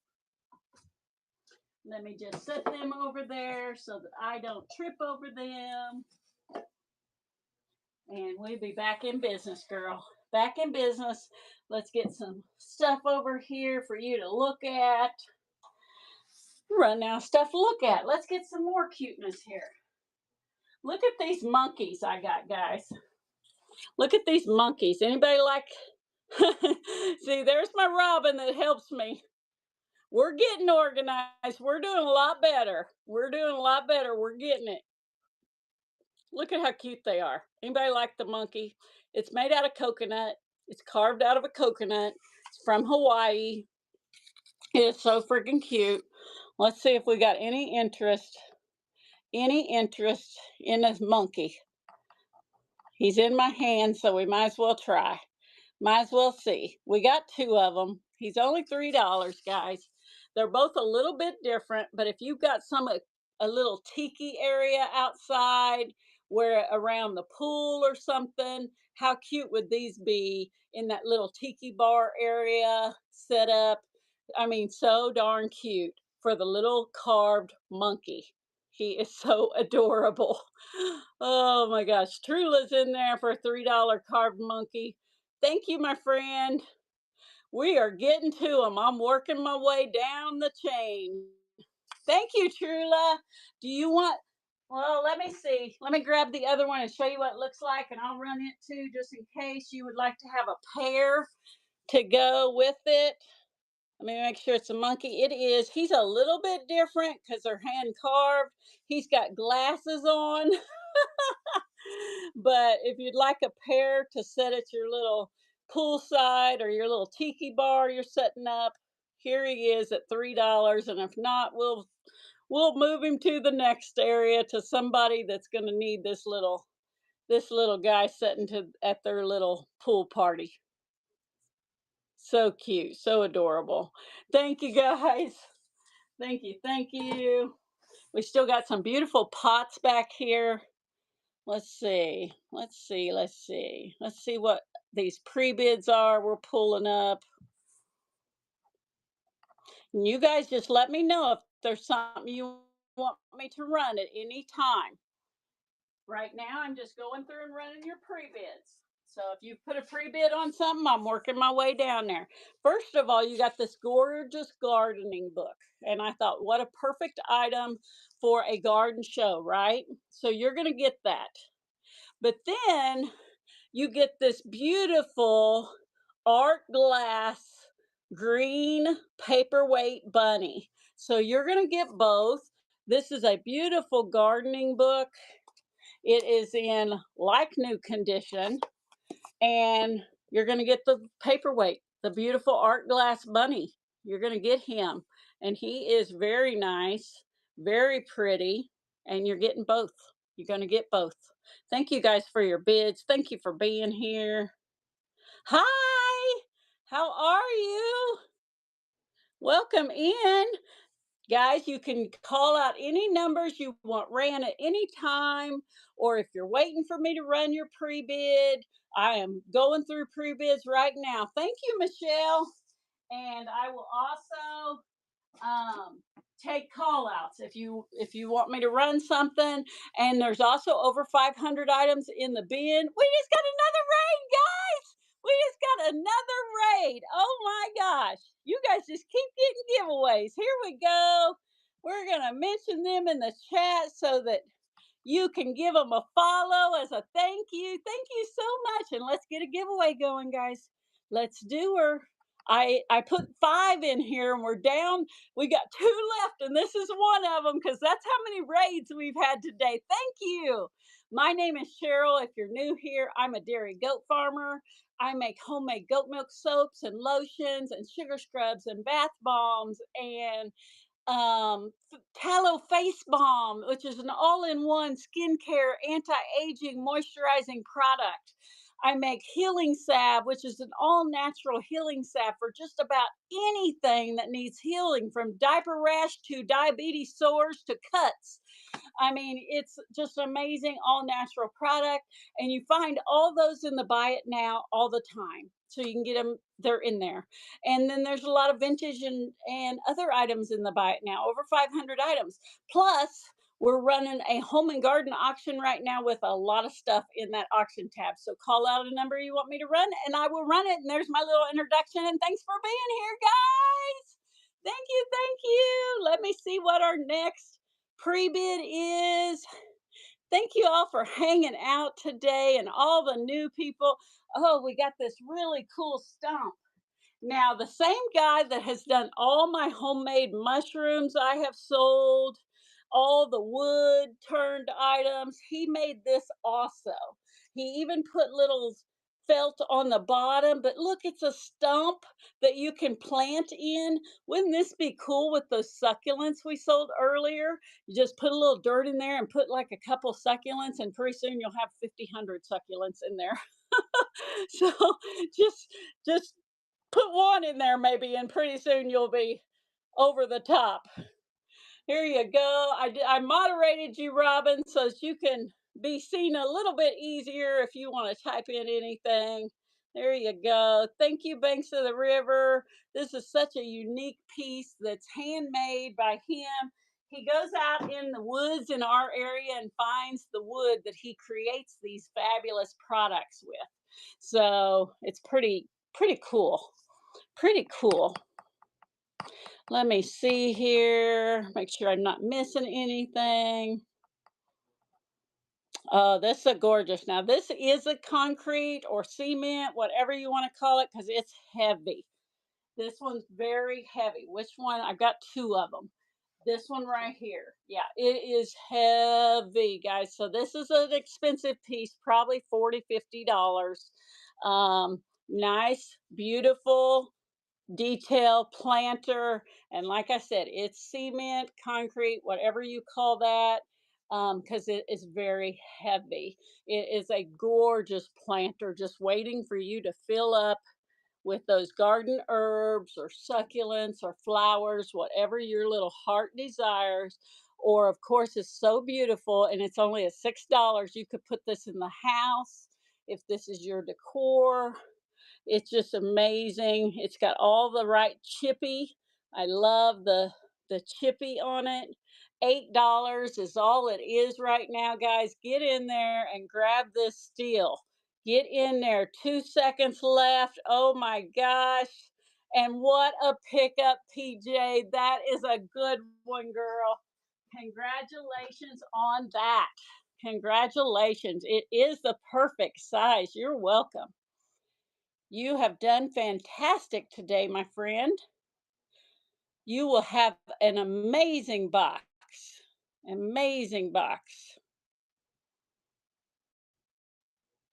Let me just set them over there so that I don't trip over them. And we'll be back in business, girl. Back in business. Let's get some stuff over here for you to look at. Run now, stuff to look at. Let's get some more cuteness here. Look at these monkeys I got, guys. Look at these monkeys. Anybody like? See, there's my Robin that helps me. We're getting organized. We're doing a lot better. We're doing a lot better. We're getting it. Look at how cute they are. Anybody like the monkey? It's made out of coconut. It's carved out of a coconut. It's from Hawaii. It's so freaking cute. Let's see if we got any interest in a monkey. He's in my hand, so we might as well try. Might as well see. We got two of them. He's only $3, guys. They're both a little bit different, but if you've got a little tiki area outside where around the pool or something, how cute would these be in that little tiki bar area set up? I mean, so darn cute for the little carved monkey. He is so adorable. Oh my gosh. Trula's in there for a $3 carved monkey. Thank you, my friend. We are getting to them. I'm working my way down the chain. Thank you, Trula. Do you want? Well, let me see. Let me grab the other one and show you what it looks like, and I'll run it too, just in case you would like to have a pair to go with it. Let me make sure it's a monkey. It is. He's a little bit different because they're hand carved. He's got glasses on. But if you'd like a pair to set at your little poolside or your little tiki bar you're setting up, here he is at $3. And if not, we'll move him to the next area to somebody that's going to need this little guy setting to at their little pool party. So cute, so adorable. Thank you guys. Thank you, thank you. We still got some beautiful pots back here. Let's see. Let's see. Let's see. Let's see what these pre-bids are we're pulling up. And you guys just let me know if there's something you want me to run at any time. Right now, I'm just going through and running your pre-bids. So if you put a pre-bid on something, I'm working my way down there. First of all, you got this gorgeous gardening book. And I thought, what a perfect item for a garden show, right? So you're going to get that. But then you get this beautiful art glass green paperweight bunny. So you're going to get both. This is a beautiful gardening book. It is in like new condition, and you're going to get the paperweight, the beautiful art glass bunny. You're going to get him, and he is very nice, very pretty, and you're getting both. You're going to get both. Thank you guys for your bids. Thank you for being here. Hi, how are you? Welcome in. Guys, you can call out any numbers you want ran at any time, or if you're waiting for me to run your pre-bid, I am going through pre-bids right now. Thank you, Michelle. And I will also take call outs if you want me to run something. And there's also over 500 items in the bin. We just got another raid, guys. We just got another raid. Oh my gosh, you guys just keep getting giveaways. Here we go. We're gonna mention them in the chat so that you can give them a follow as a thank you. Thank you so much. And let's get a giveaway going, guys. Let's do her. I put 5 in here and we're down. We got 2 left, and this is one of them because that's how many raids we've had today. Thank you. My name is Cheryl. If you're new here, I'm a dairy goat farmer. I make homemade goat milk soaps and lotions and sugar scrubs and bath bombs and tallow face balm, which is an all-in-one skincare anti-aging moisturizing product. I make healing salve, which is an all-natural healing salve for just about anything that needs healing, from diaper rash to diabetes sores to cuts. I mean, it's just amazing, all natural product. And you find all those in the Buy It Now all the time. So you can get them, they're in there. And then there's a lot of vintage and other items in the Buy It Now, over 500 items. Plus, we're running a home and garden auction right now with a lot of stuff in that auction tab. So call out a number you want me to run, and I will run it. And there's my little introduction. And thanks for being here, guys. Thank you. Thank you. Let me see what our next pre-bid is. Thank you all for hanging out today and all the new people. Oh, we got this really cool stump. Now, the same guy that has done all my homemade mushrooms I have sold, all the wood turned items, he made this also. He even put little felt on the bottom, but look, it's a stump that you can plant in. Wouldn't this be cool with those succulents we sold earlier? You just put a little dirt in there and put like a couple succulents, and pretty soon you'll have 50 100 succulents in there. So just put one in there maybe, and pretty soon you'll be over the top. Here you go. I moderated you, Robin, so that you can be seen a little bit easier if you want to type in anything. There you go. Thank you, Banks of the River. This is such a unique piece that's handmade by him. He goes out in the woods in our area and finds the wood that he creates these fabulous products with. So it's pretty cool. Pretty cool. Let me see here. Make sure I'm not missing anything. Oh, this is a gorgeous. Now, this is a concrete or cement, whatever you want to call it, because it's heavy. This one's very heavy. Which one? I've got 2 of them. This one right here. Yeah, it is heavy, guys. So this is an expensive piece, probably $40 to $50. Nice, beautiful detail planter, and like I said, it's cement, concrete, whatever you call that, because it is very heavy. It is a gorgeous planter just waiting for you to fill up with those garden herbs or succulents or flowers, whatever your little heart desires. Or, of course, it's so beautiful and it's only at $6. You could put this in the house if this is your decor. It's just amazing. It's got all the right chippy. I love the chippy on it. $8 is all it is right now, guys. Get in there and grab this steal. Get in there. 2 seconds left. Oh my gosh. And what a pickup, PJ. That is a good one, girl. Congratulations on that. Congratulations. It is the perfect size. You're welcome. You have done fantastic today, my friend. You will have an amazing box. Amazing box.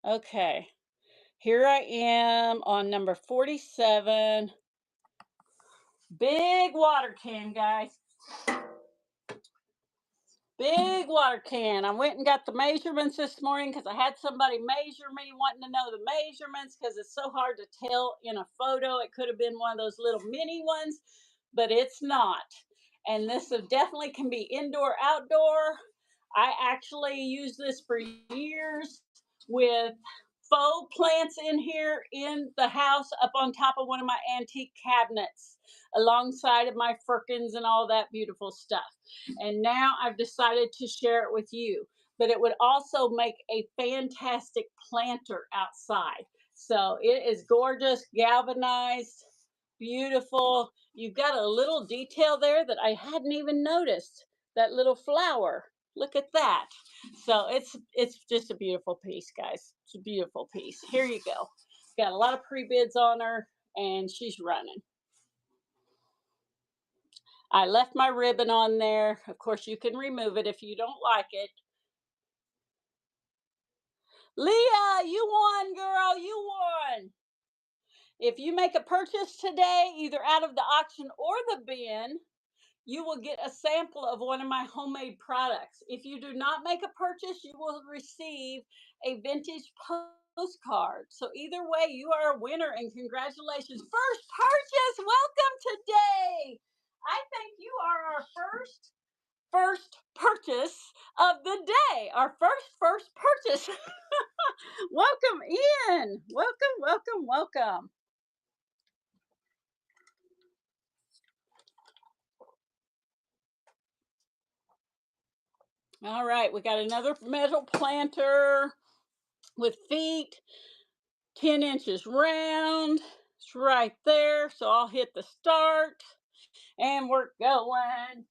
Okay. Here I am on number 47. Big water can, guys. Big water can. I went and got the measurements this morning because I had somebody measure me, wanting to know the measurements because it's so hard to tell in a photo. It could have been one of those little mini ones, but it's not. And this definitely can be indoor, outdoor. I actually use this for years with faux plants in here in the house up on top of one of my antique cabinets alongside of my firkins and all that beautiful stuff. And now I've decided to share it with you. But it would also make a fantastic planter outside. So it is gorgeous, galvanized, beautiful. You've got a little detail there that I hadn't even noticed. That little flower. Look at that. So it's just a beautiful piece, guys. It's a beautiful piece. Here you go. Got a lot of pre-bids on her, and she's running. I left my ribbon on there. Of course, you can remove it if you don't like it. Leah, you won, girl. You won. If you make a purchase today, either out of the auction or the bin, you will get a sample of one of my homemade products. If you do not make a purchase, you will receive a vintage postcard. So either way, you are a winner and congratulations. First purchase, welcome today. I think you are our first purchase of the day. Our first purchase. Welcome in. Welcome. All right, we got another metal planter with feet 10 inches round. It's right there. So I'll hit the start and we're going.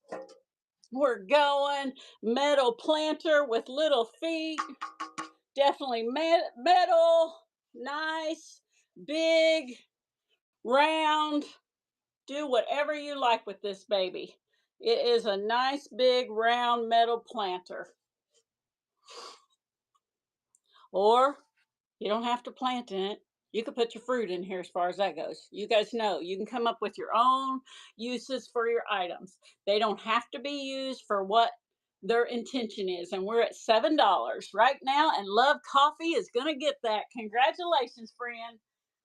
We're going. Metal planter with little feet. Definitely metal. Nice. Big. Round. Do whatever you like with this baby. It is a nice big round metal planter. Or you don't have to plant in it. You could put your fruit in here as far as that goes. You guys know you can come up with your own uses for your items. They don't have to be used for what their intention is. And we're at $7 right now. And Love Coffee is going to get that. Congratulations, friend.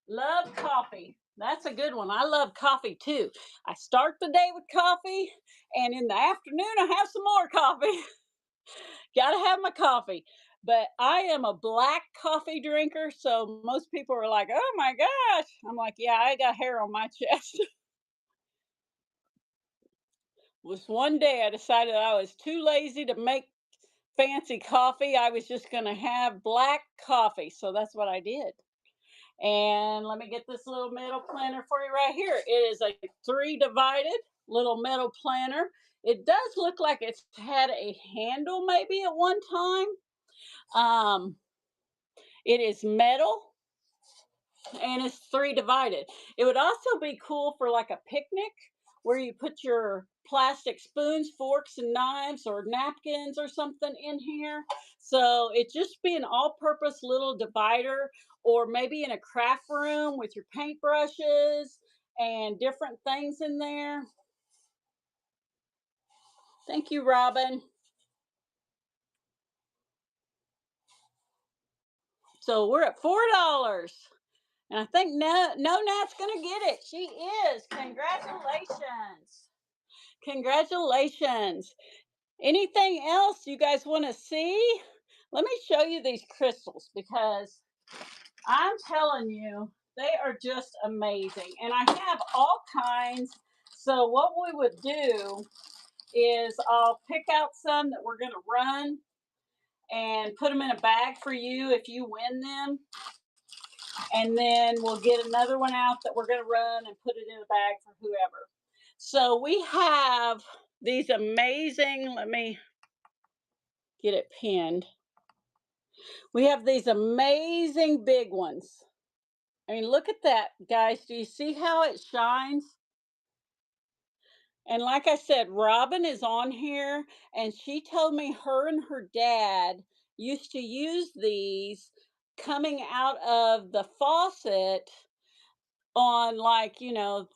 Love Coffee. That's a good one. I love coffee too. I start the day with coffee, and in the afternoon, I have some more coffee. Gotta have my coffee. But I am a black coffee drinker, so most people are like, oh my gosh. I'm like, yeah, I got hair on my chest. Was one day I decided I was too lazy to make fancy coffee. I was just gonna have black coffee. So that's what I did. And let me get this little metal planter for you right here. It is a 3 divided little metal planter. It does look like it's had a handle maybe at one time. It is metal and it's 3 divided. It would also be cool for like a picnic where you put your plastic spoons, forks, and knives or napkins or something in here. So it just be an all purpose little divider, or maybe in a craft room with your paintbrushes and different things in there. Thank you, Robin. So we're at $4. And I think no Nat's gonna get it. She is. Congratulations. Congratulations. Anything else you guys want to see? Let me show you these crystals because I'm telling you, they are just amazing. And I have all kinds. So what we would do is I'll pick out some that we're going to run and put them in a bag for you if you win them. And then we'll get another one out that we're going to run and put it in a bag for whoever. So we have these amazing, let me get it pinned. We have these amazing big ones. I mean, look at that, guys. Do you see how it shines? And like I said, Robin is on here, and she told me her and her dad used to use these coming out of the faucet on, like, the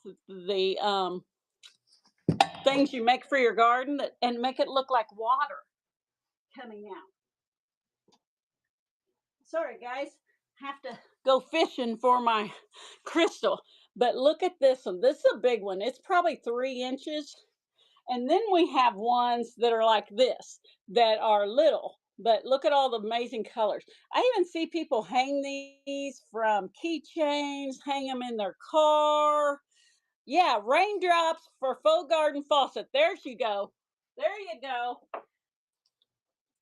things you make for your garden and make it look like water coming out. Sorry, guys. Have to go fishing for my crystal. But look at this one. This is a big one. It's probably 3 inches. And then we have ones that are like this that are little. But look at all the amazing colors. I even see people hang these from keychains, hang them in their car. Yeah, raindrops for faux garden faucet. There you go. There you go.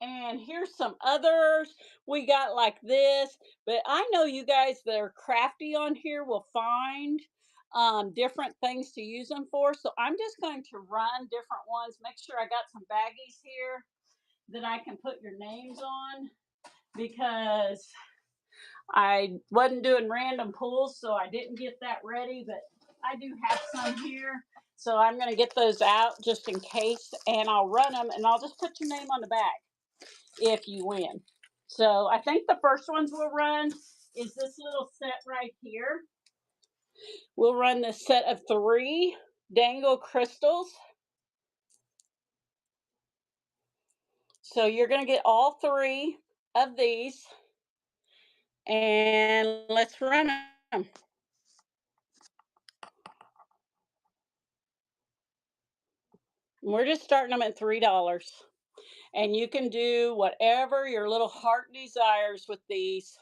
And here's some others we got like this. But I know you guys that are crafty on here will find different things to use them for. So I'm just going to run different ones. Make sure I got some baggies here that I can put your names on because I wasn't doing random pulls, so I didn't get that ready. But I do have some here. So I'm going to get those out just in case, and I'll run them, and I'll just put your name on the bag if you win. So I think the first ones we'll run is this little set right here. We'll run this set of 3 dangle crystals. So you're going to get all 3 of these, and let's run them. We're just starting them at $3. And you can do whatever your little heart desires with these.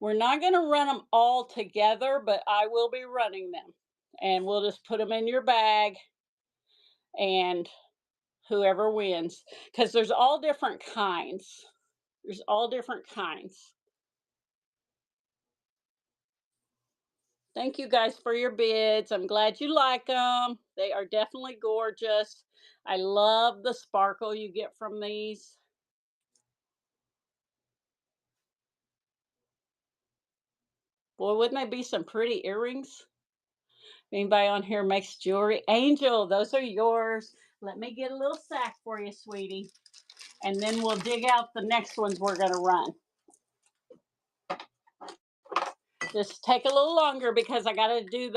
We're not going to run them all together, but I will be running them. And we'll just put them in your bag and whoever wins. Because there's all different kinds. There's all different kinds. Thank you guys for your bids. I'm glad you like them. They are definitely gorgeous. I love the sparkle you get from these. Boy, wouldn't they be some pretty earrings? Anybody on here makes jewelry? Angel, those are yours. Let me get a little sack for you, sweetie. And then we'll dig out the next ones we're going to run. Just take a little longer because I got to do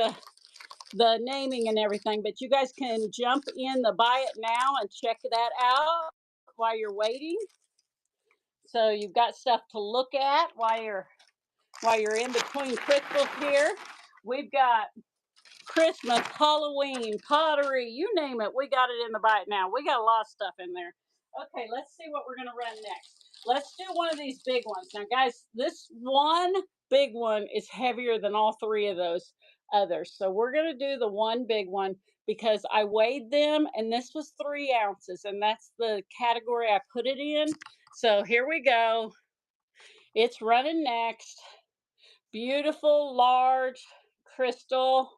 the naming and everything, but you guys can jump in the buy it now and check that out while you're waiting. So you've got stuff to look at while you're in between crystals here. We've got Christmas, Halloween, pottery, you name it. We got it in the buy it now. We got a lot of stuff in there. Okay, let's see what we're going to run next. Let's do one of these big ones. Now, guys, this one big one is heavier than all 3 of those others. So we're going to do the one big one because I weighed them and this was 3 ounces and that's the category I put it in. So here we go. It's running next. Beautiful, large crystal.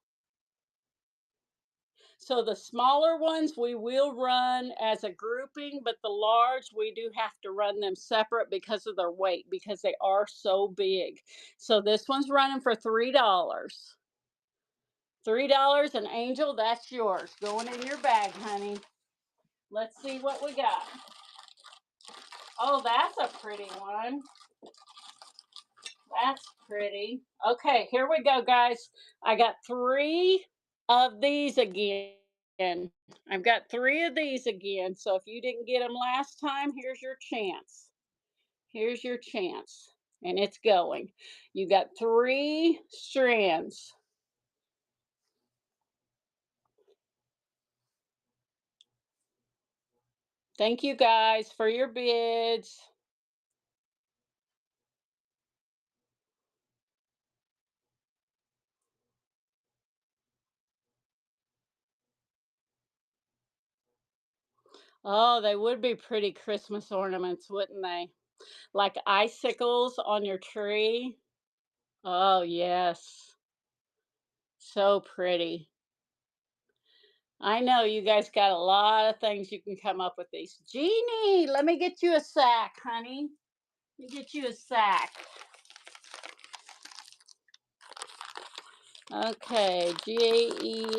So the smaller ones we will run as a grouping, but the large we do have to run them separate because of their weight, because they are so big. So this one's running for $3. $3, and Angel, that's yours. Going in your bag, honey. Let's see what we got. Oh, that's a pretty one. That's pretty. Okay, here we go, guys. I got 3 of these again. I've got 3 of these again. So if you didn't get them last time, here's your chance. Here's your chance. And it's going. You got 3 strands. Thank you guys for your bids. Oh, they would be pretty Christmas ornaments, wouldn't they? Like icicles on your tree. Oh, yes. So pretty. I know you guys got a lot of things you can come up with these. Jeannie, let me get you a sack, honey. Let me get you a sack. Okay, Gaenner.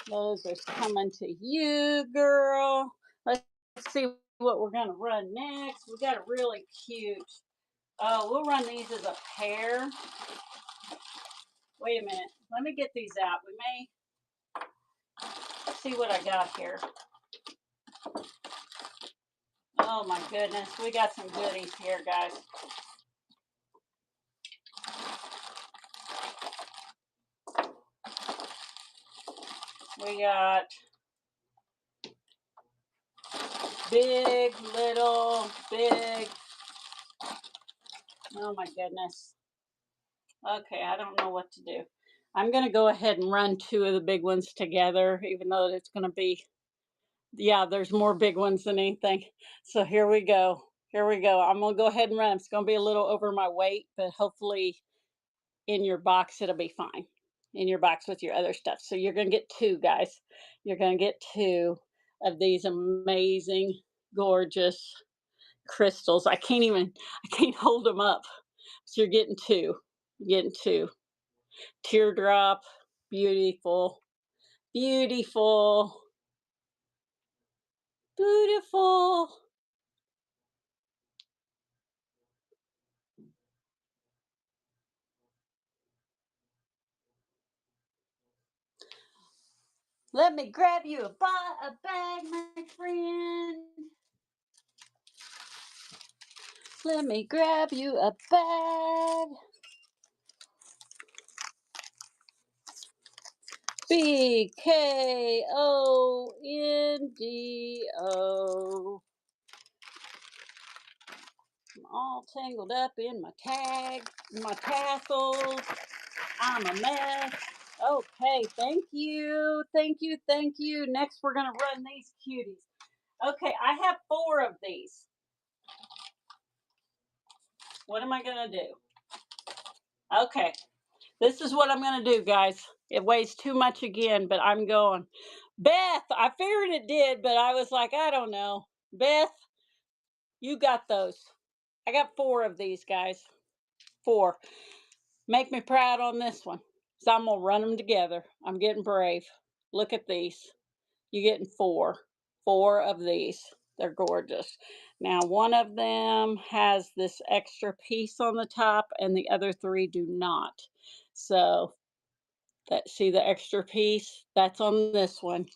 Those are coming to you, girl. Let's see what we're gonna run next. We got a really cute. Oh, we'll run these as a pair. Wait a minute. Let me get these out. We may see what I got here. Oh my goodness, we got some goodies here, guys. We got big, little, big. Oh my goodness. Okay, I don't know what to do. I'm going to go ahead and run 2 of the big ones together, even though it's going to be, yeah, there's more big ones than anything. So here we go. Here we go. I'm going to go ahead and run. It's going to be a little over my weight, but hopefully in your box, it'll be fine. In your box with your other stuff. So you're going to get 2, guys. You're going to get 2 of these amazing, gorgeous crystals. I can't hold them up. So you're getting 2. You're getting 2. Teardrop, beautiful, beautiful, beautiful. Let me grab you a bag, my friend. Let me grab you a bag. BKONDO. I'm all tangled up in my tag, my tassels. I'm a mess. Okay, thank you. Thank you. Thank you. Next, we're going to run these cuties. Okay, I have 4 of these. What am I going to do? Okay, this is what I'm going to do, guys. It weighs too much again, but I'm going. Beth, I figured it did, but I was like, I don't know. Beth, you got those. I got 4 of these, guys. 4. Make me proud on this one. So I'm going to run them together. I'm getting brave. Look at these. You're getting 4. 4 of these. They're gorgeous. Now, one of them has this extra piece on the top, and the other 3 do not. So, see the extra piece? That's on this one,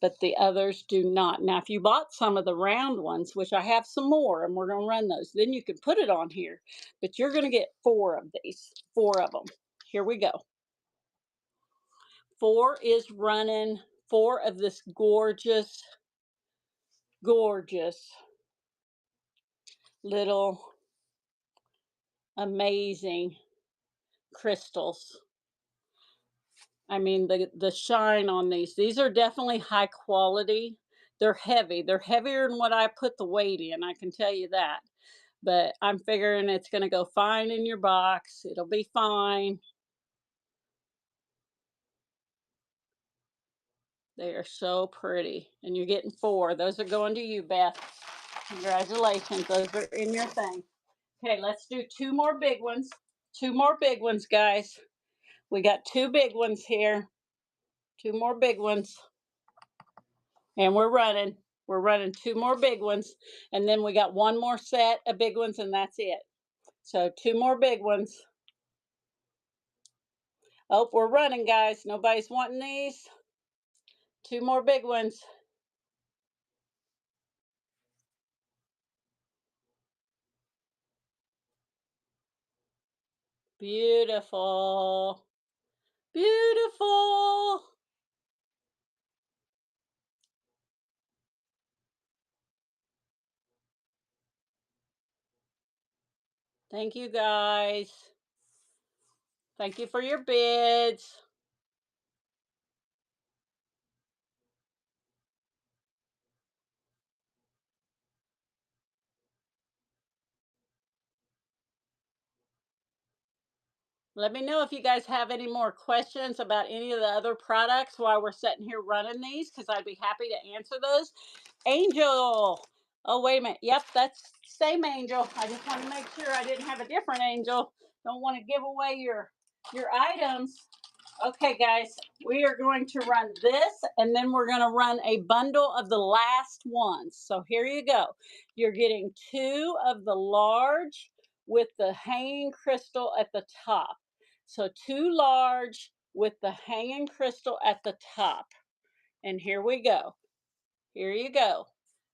but the others do not. Now, if you bought some of the round ones, which I have some more, and we're going to run those, then you can put it on here. But you're going to get 4 of these, 4 of them. Here we go. 4 is running 4 of this gorgeous, gorgeous little amazing crystals. I mean, the shine on these are definitely high quality. They're heavy. They're heavier than what I put the weight in, I can tell you that. But I'm figuring it's going to go fine in your box. It'll be fine. They are so pretty. And you're getting 4. Those are going to you, Beth. Congratulations. Those are in your thing. Okay, let's do 2 more big ones. 2 more big ones, guys. We got 2 big ones here. 2 more big ones. And we're running. We're running 2 more big ones. And then we got 1 more set of big ones, and that's it. So 2 more big ones. Oh, we're running, guys. Nobody's wanting these. 2 more big ones. Beautiful. Beautiful. Thank you guys. Thank you for your bids. Let me know if you guys have any more questions about any of the other products while we're sitting here running these, because I'd be happy to answer those. Angel. Oh, wait a minute. Yep, that's same Angel. I just want to make sure I didn't have a different Angel. Don't want to give away your items. Okay, guys, we are going to run this, and then we're going to run a bundle of the last ones. So here you go. You're getting 2 of the large with the hanging crystal at the top. So 2 large with the hanging crystal at the top. And here we go. Here you go.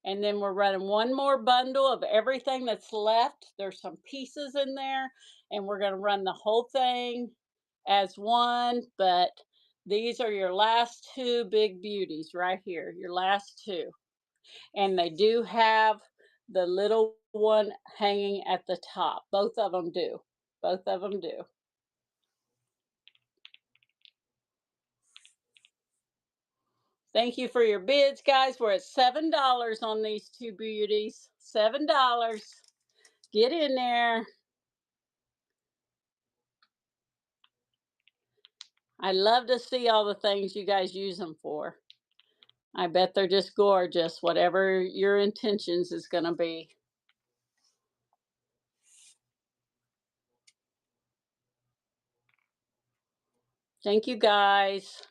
And then we're running one more bundle of everything that's left. There's some pieces in there, and we're going to run the whole thing as one, but these are your last 2 big beauties right here, your last 2. And they do have the little one hanging at the top. Both of them do. Both of them do. Thank you for your bids, guys. We're at $7 on these 2 beauties. $7. Get in there. I love to see all the things you guys use them for. I bet they're just gorgeous, whatever your intentions is going to be. Thank you, guys.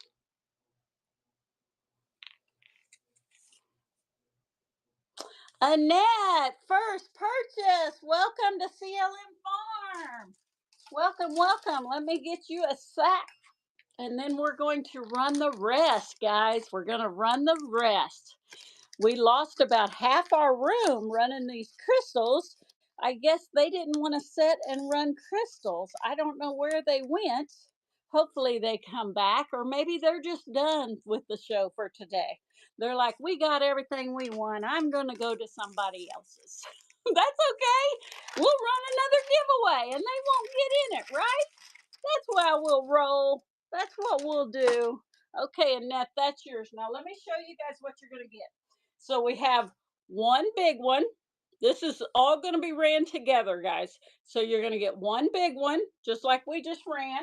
Annette, first purchase. Welcome to CLM Farm. Welcome, welcome. Let me get you a sack. And then we're going to run the rest, guys. We're going to run the rest. We lost about half our room running these crystals. I guess they didn't want to sit and run crystals. I don't know where they went. Hopefully they come back, or maybe they're just done with the show for today. They're like, we got everything we want. I'm going to go to somebody else's. That's okay. We'll run another giveaway and they won't get in it, right? That's how we'll roll. That's what we'll do. Okay, Annette, that's yours. Now let me show you guys what you're going to get. So we have one big one. This is all going to be ran together, guys. So you're going to get one big one, just like we just ran.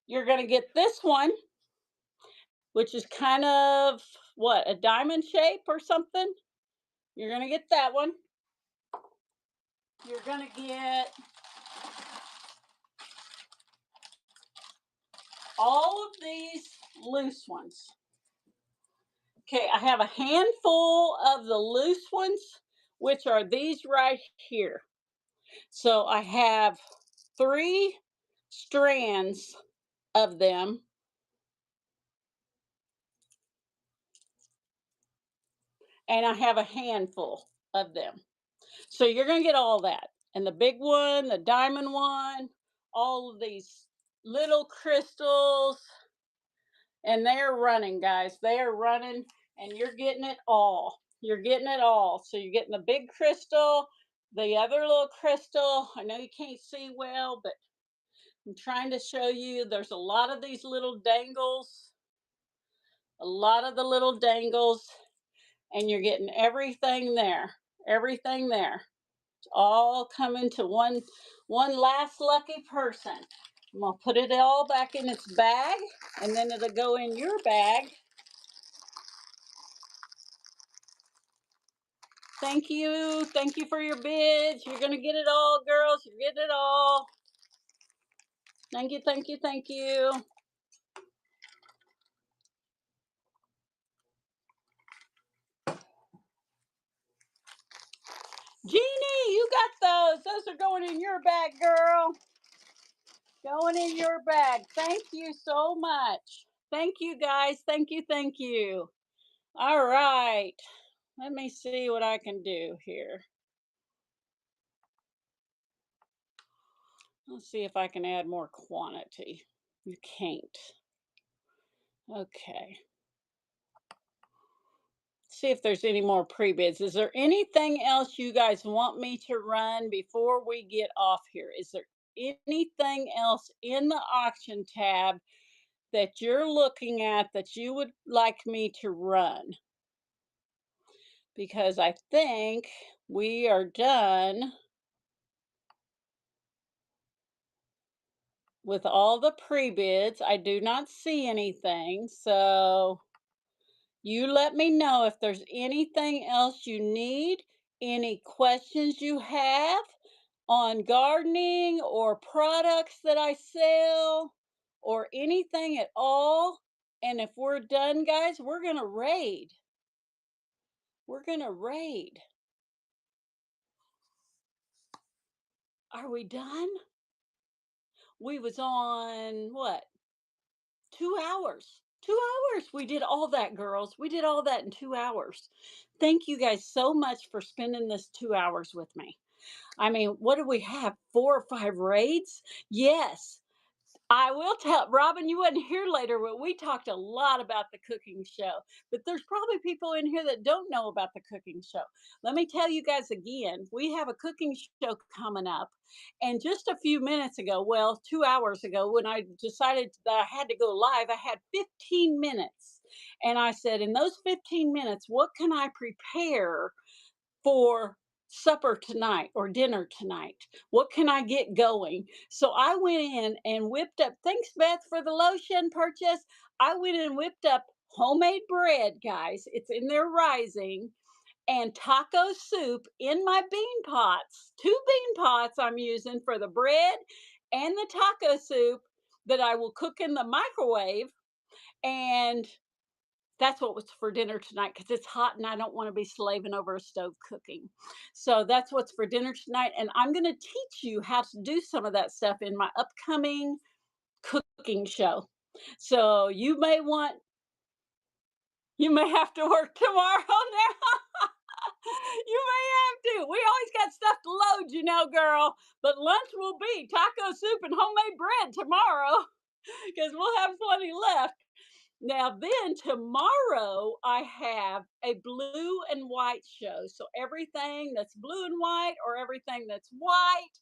You're going to get this one, which is kind of what, a diamond shape or something. You're going to get that one. You're going to get all of these loose ones. Okay, I have a handful of the loose ones, which are these right here. So I have 3 strands of them. And I have a handful of them. So you're going to get all that. And the big one, the diamond one, all of these little crystals. And they're running, guys. They are running, and you're getting it all. You're getting it all. So you're getting the big crystal, the other little crystal. I know you can't see well, but I'm trying to show you. There's a lot of these little dangles, a lot of the little dangles, and you're getting everything there. Everything there. It's all coming to one last lucky person. I'm gonna put it all back in its bag, and then it'll go in your bag. Thank you. Thank you for your bids. You're going to get it all, girls. You're getting it all. Thank you. Thank you. Thank you. Jeannie, you got those. Those are going in your bag, girl. Going in your bag. Thank you so much. Thank you, guys. Thank you. Thank you. All right. Let me see what I can do here. Let's see if I can add more quantity. You can't. Okay. See if there's any more pre-bids. Is there anything else you guys want me to run before we get off here? Is there anything else in the auction tab that you're looking at that you would like me to run? Because I think we are done with all the pre-bids. I do not see anything, so you let me know if there's anything else you need, any questions you have on gardening or products that I sell or anything at all. And if we're done, guys, we're going to raid. We're going to raid. Are we done? We was on what? 2 hours. 2 hours. We did all that, girls. We did all that in 2 hours. Thank you guys so much for spending this 2 hours with me. I mean, what do we have? 4 or 5 raids? Yes. I will tell Robin, you wasn't here later, but we talked a lot about the cooking show. But there's probably people in here that don't know about the cooking show. Let me tell you guys again, we have a cooking show coming up. And just a few minutes ago, well, 2 hours ago, when I decided that I had to go live, I had 15 minutes. And I said, in those 15 minutes, what can I prepare for supper tonight or dinner tonight? What can I get going? So I went in and whipped up, thanks, Beth, for the lotion purchase. I went in and whipped up homemade bread, guys. It's in there rising, and taco soup in my bean pots. 2 bean pots I'm using for the bread and the taco soup that I will cook in the microwave. And that's what was for dinner tonight because it's hot and I don't want to be slaving over a stove cooking. So that's what's for dinner tonight. And I'm going to teach you how to do some of that stuff in my upcoming cooking show. So you may have to work tomorrow now. You may have to. We always got stuff to load, girl. But lunch will be taco soup and homemade bread tomorrow because we'll have plenty left. Now, then tomorrow I have a blue and white show. So everything that's blue and white or everything that's white,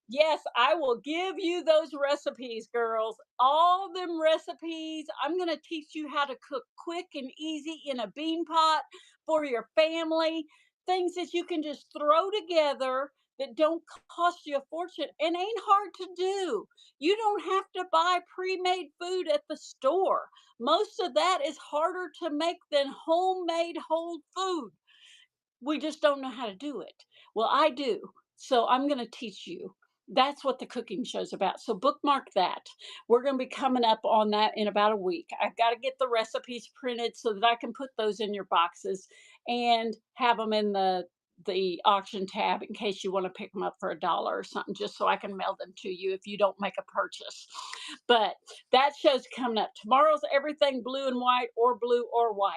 yes, I will give you those recipes, girls. All them recipes. I'm going to teach you how to cook quick and easy in a bean pot for your family. Things that you can just throw together that don't cost you a fortune and ain't hard to do. You don't have to buy pre-made food at the store. Most of that is harder to make than homemade whole food. We just don't know how to do it. Well, I do. So I'm going to teach you. That's what the cooking show's about. So bookmark that. We're going to be coming up on that in about a week. I've got to get the recipes printed so that I can put those in your boxes and have them in the auction tab in case you want to pick them up for $1 or something, just so I can mail them to you if you don't make a purchase. But that show's coming up. Tomorrow's everything blue and white or blue or white.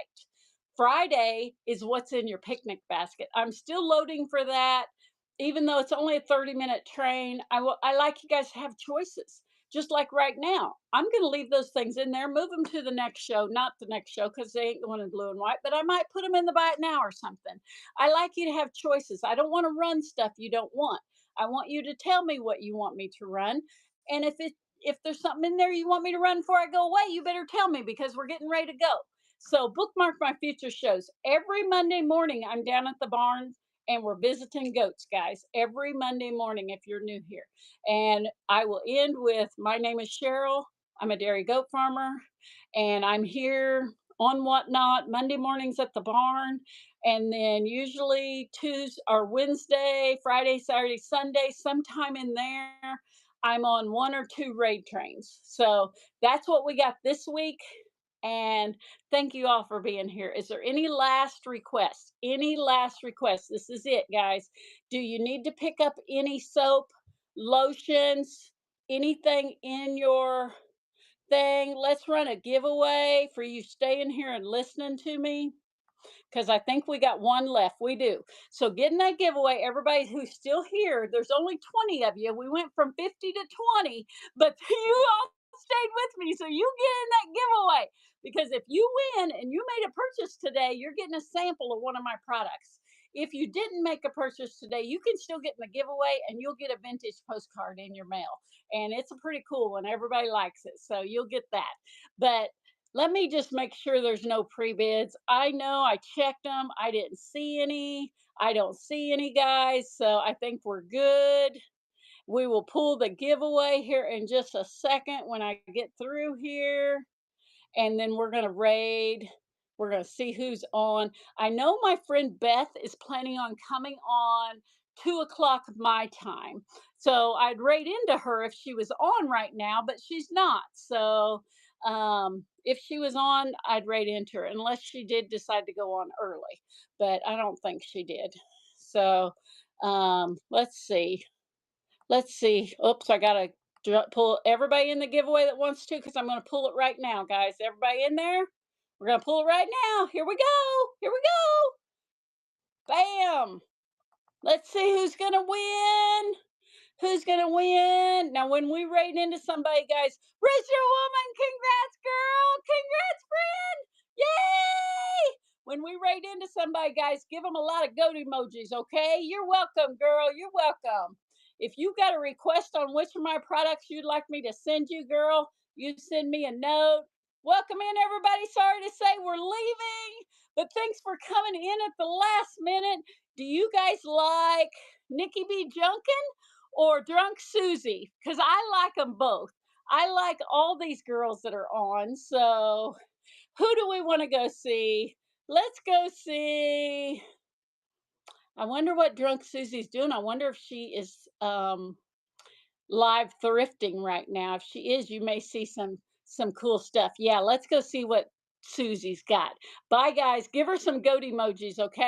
Friday is what's in your picnic basket. I'm still loading for that. Even though it's only a 30-minute train, I like you guys to have choices. Just like right now, I'm going to leave those things in there, move them to the next show, not the next show because they ain't going in blue and white, but I might put them in the buy it now or something. I like you to have choices. I don't want to run stuff you don't want. I want you to tell me what you want me to run. And if there's something in there you want me to run before I go away, you better tell me because we're getting ready to go. So bookmark my future shows. Every Monday morning, I'm down at the barn and we're visiting goats, guys. Every Monday morning, if you're new here. And I will end with my name is Cheryl. I'm a dairy goat farmer, and I'm here on Whatnot Monday mornings at the barn. And then usually Tuesday or Wednesday, Friday, Saturday, Sunday, sometime in there, I'm on 1 or 2 raid trains. So that's what we got this week. And thank you all for being here. Is there any last requests? Any last requests? This is it, guys. Do you need to pick up any soap, lotions, anything in your thing. Let's run a giveaway for you staying here and listening to me because I think we got one left. We do. So get in that giveaway. Everybody who's still here, there's only 20 of you. We went from 50 to 20, but you all stayed with me. So you get in that giveaway because if you win and you made a purchase today, you're getting a sample of one of my products. If you didn't make a purchase today, you can still get in the giveaway and you'll get a vintage postcard in your mail. And it's a pretty cool one. Everybody likes it. So you'll get that. But let me just make sure there's no pre-bids. I know I checked them. I didn't see any. I don't see any, guys. So I think we're good. We will pull the giveaway here in just a second when I get through here, and then we're going to raid. We're going to see who's on. I know my friend Beth is planning on coming on 2 o'clock my time. So I'd raid into her if she was on right now, but she's not. So if she was on, I'd raid into her unless she did decide to go on early, but I don't think she did. So let's see. Let's see. Oops, I gotta pull everybody in the giveaway that wants to because I'm gonna pull it right now, guys. Everybody in there? We're gonna pull it right now. Here we go. Here we go. Bam. Let's see who's gonna win. Who's gonna win? Now, when we raid into somebody, guys, Rachel Woman, congrats, girl. Congrats, friend. Yay! When we raid into somebody, guys, give them a lot of goat emojis, okay? You're welcome, girl. You're welcome. If you got a request on which of my products you'd like me to send you, girl, you send me a note. Welcome in, everybody. Sorry to say we're leaving, but thanks for coming in at the last minute. Do you guys like Nikki B. Junkin or Drunk Susie? Because I like them both. I like all these girls that are on. So who do we want to go see? Let's go see. I wonder what Drunk Susie's doing. I wonder if she is live thrifting right now. If she is, you may see some cool stuff. Yeah, let's go see what Susie's got. Bye, guys. Give her some goat emojis, okay?